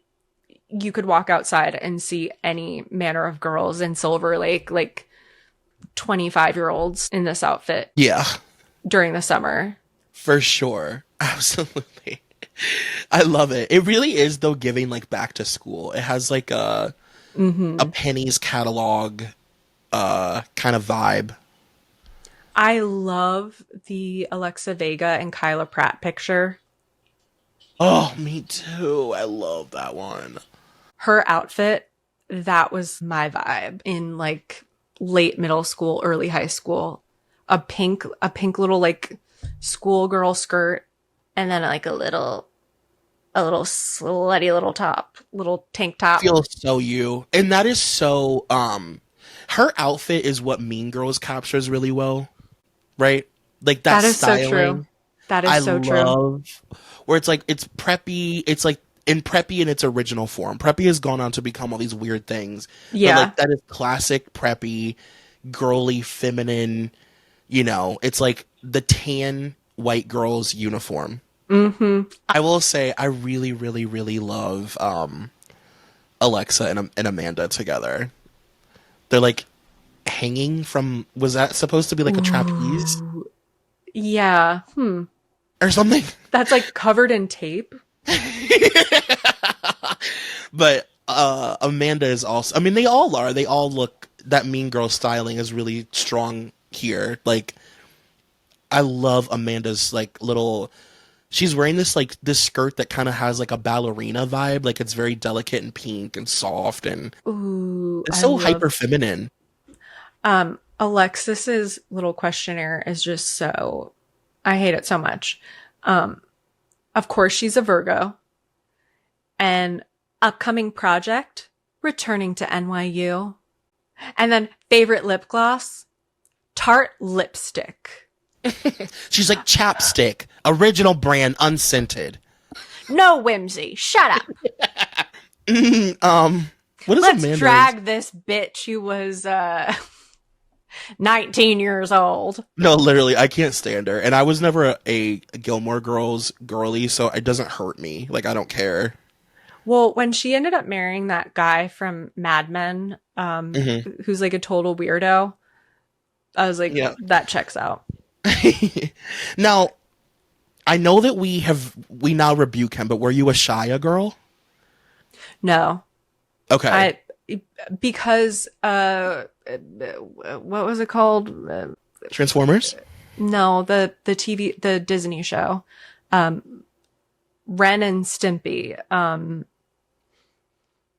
you could walk outside and see any manner of girls in Silver Lake, like 25-year-olds in this outfit. Yeah. During the summer. For sure. Absolutely. I love it. It really is, though, giving like back to school. It has like a Penny's catalog kind of vibe. I love the Alexa Vega and Kyla Pratt picture. Oh, me too. I love that one. Her outfit, that was my vibe in like late middle school, early high school. A pink little like schoolgirl skirt, and then like a little slutty little top, little tank top. Feels so you. And that is so her outfit is what Mean Girls captures really well. Right? Like that is styling. So true. That is so true. Where it's like it's preppy, it's like in preppy in its original form. Preppy has gone on to become all these weird things. Yeah. But like that is classic preppy, girly, feminine, you know, it's like the tan white girl's uniform. Mm-hmm. I will say I really, really, really love Alexa and Amanda together. They're like hanging from, was that supposed to be like a trapeze? Yeah. Or something? That's like covered in tape. But Amanda is also, I mean, they all are. They all look, that Mean Girl styling is really strong here. Like, I love Amanda's like little, she's wearing this like this skirt that kind of has like a ballerina vibe. Like it's very delicate and pink and soft and it's so hyper feminine. Alexis's little questionnaire is just so, I hate it so much. Of course, she's a Virgo. And upcoming project, returning to NYU. And then favorite lip gloss, Tarte lipstick. She's like chapstick, original brand, unscented. No whimsy. Shut up. What is Let's Amanda's? drag this bitch who was 19 years old. No, literally, I can't stand her. And I was never a Gilmore Girls girly, so it doesn't hurt me. Like, I don't care. Well, when she ended up marrying that guy from Mad Men, who's like a total weirdo, I was like, yeah, that checks out. Now, I know that we now rebuke him, but were you a Shia girl? No. Okay. Because what was it called? Transformers? No, the Disney show. Ren and Stimpy.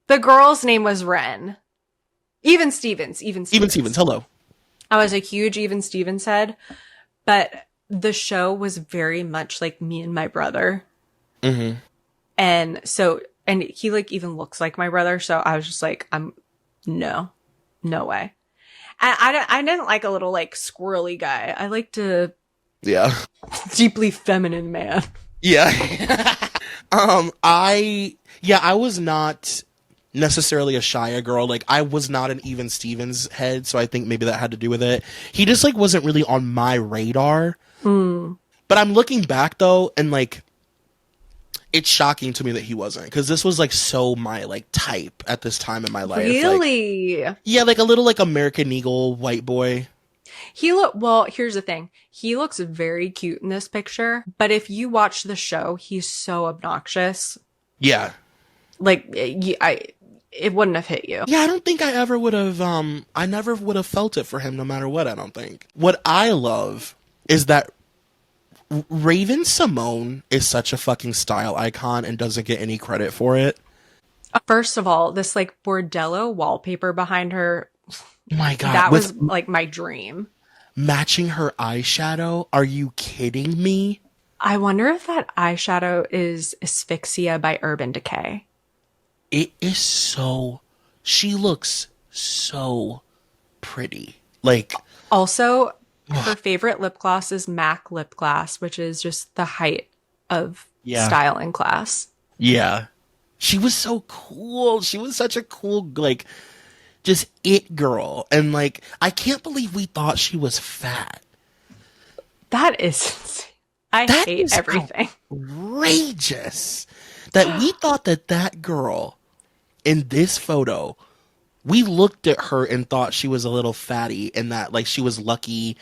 The girl's name was Ren. Even Stevens. Hello. I was a huge Even Stevens head, but the show was very much like Me and My Brother. Mm-hmm. And so, and he like even looks like my brother. So I was just like, no way. And I didn't like a little like squirrely guy. I liked a deeply feminine man. Yeah. I was not necessarily a Shia girl. Like, I was not an Even Stevens head, so I think maybe that had to do with it. He just, like, wasn't really on my radar. But I'm looking back, though, and, like, it's shocking to me that he wasn't, because this was, like, so my, like, type at this time in my life. Really? Like, yeah, like a little, like, American Eagle white boy. Well, here's the thing. He looks very cute in this picture, but if you watch the show, he's so obnoxious. Yeah. Like, it wouldn't have hit you. Yeah, I don't think I ever would have, I never would have felt it for him no matter what, I don't think. What I love is that Raven Simone is such a fucking style icon and doesn't get any credit for it. First of all, this, like, bordello wallpaper behind her, My God. that was, like, my dream. Matching her eyeshadow? Are you kidding me? I wonder if that eyeshadow is Asphyxia by Urban Decay. It is so... She looks so pretty. Like... Also, her favorite lip gloss is MAC lip gloss, which is just the height of style and class. Yeah. She was so cool. She was such a cool, like, just it girl. And, like, I can't believe we thought she was fat. That is... I hate everything. Outrageous. That we thought that girl in this photo, we looked at her and thought she was a little fatty and that, like, she was lucky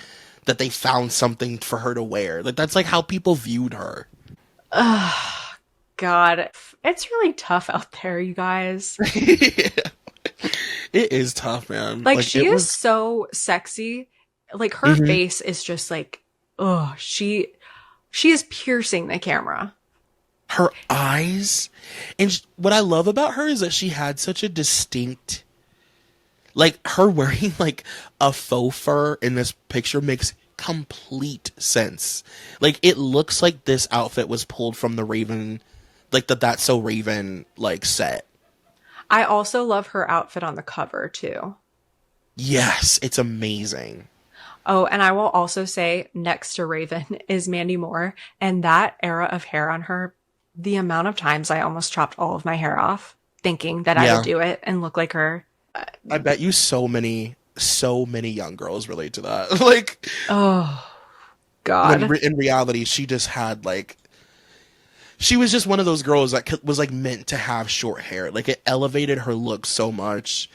that they found something for her to wear. Like, that's, like, how people viewed her. God. It's really tough out there, you guys. It is tough, man. Like she is so sexy. Like, her face is just, like, oh, she is piercing the camera. Her eyes. And what I love about her is that she had such a distinct... Like, her wearing, like, a faux fur in this picture makes complete sense. Like, it looks like this outfit was pulled from the Raven... Like, the That's So Raven, like, set. I also love her outfit on the cover, too. Yes, it's amazing. Oh, and I will also say, next to Raven is Mandy Moore. And that era of hair on her, the amount of times I almost chopped all of my hair off, thinking that I would do it and look like her. I bet you so many young girls relate to that. Like, oh, God. In reality, she just had, like... She was just one of those girls that was, like, meant to have short hair. Like, it elevated her look so much.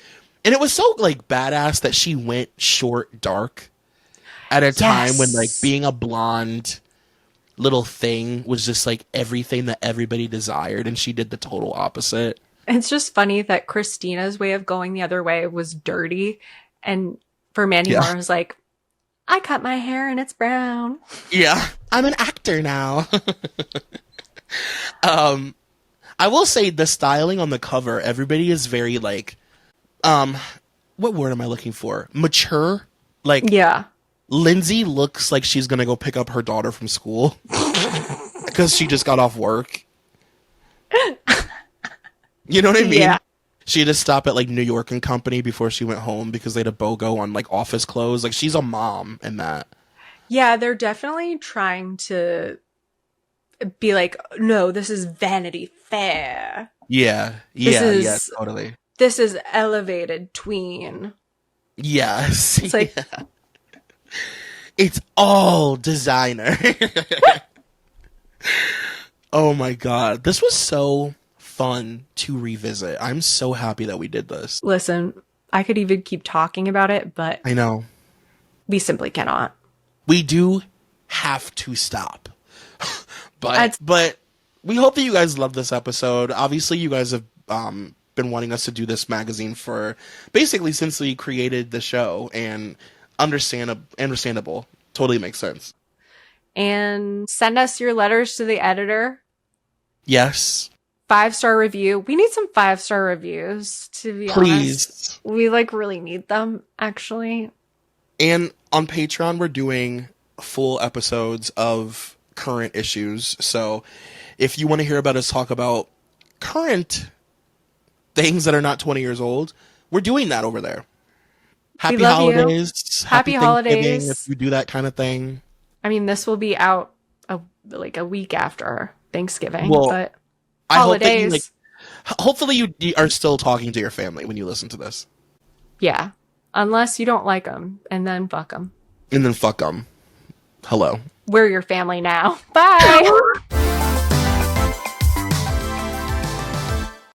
And it was so, like, badass that she went short dark at a time when, like, being a blonde little thing was just, like, everything that everybody desired. And she did the total opposite. It's just funny that Christina's way of going the other way was dirty. And for Mandy Moore, it was like, I cut my hair and it's brown. Yeah, I'm an actor now. I will say the styling on the cover, everybody is very, like, what word am I looking for? Mature? Like, yeah. Lindsay looks like she's gonna go pick up her daughter from school because she just got off work. You know what I mean? Yeah. She had to stop at, like, New York and Company before she went home because they had a BOGO on, like, office clothes. Like, she's a mom in that. Yeah, they're definitely trying to be like, no, this is Vanity Fair. Yeah, totally. This is elevated tween. Yes. It's like... It's all designer. Oh my God. This was so fun to revisit. I'm so happy that we did this. Listen, I could even keep talking about it, but... I know. We simply cannot. We do have to stop. But we hope that you guys love this episode. Obviously, you guys have been wanting us to do this magazine for basically since we created the show, and understandable. Totally makes sense. And send us your letters to the editor. Yes. 5-star review. We need some 5-star reviews, to be honest. We, like, really need them, actually. And on Patreon, we're doing full episodes of current issues. So if you want to hear about us talk about current things that are not 20 years old, we're doing that over there. Happy holidays. Happy holidays. If you do that kind of thing. I mean, this will be out like a week after Thanksgiving, well, but I holidays. hope that Hopefully you are still talking to your family when you listen to this. Yeah. Unless you don't like them, and then fuck them. And then fuck them. Hello. We're your family now. Bye.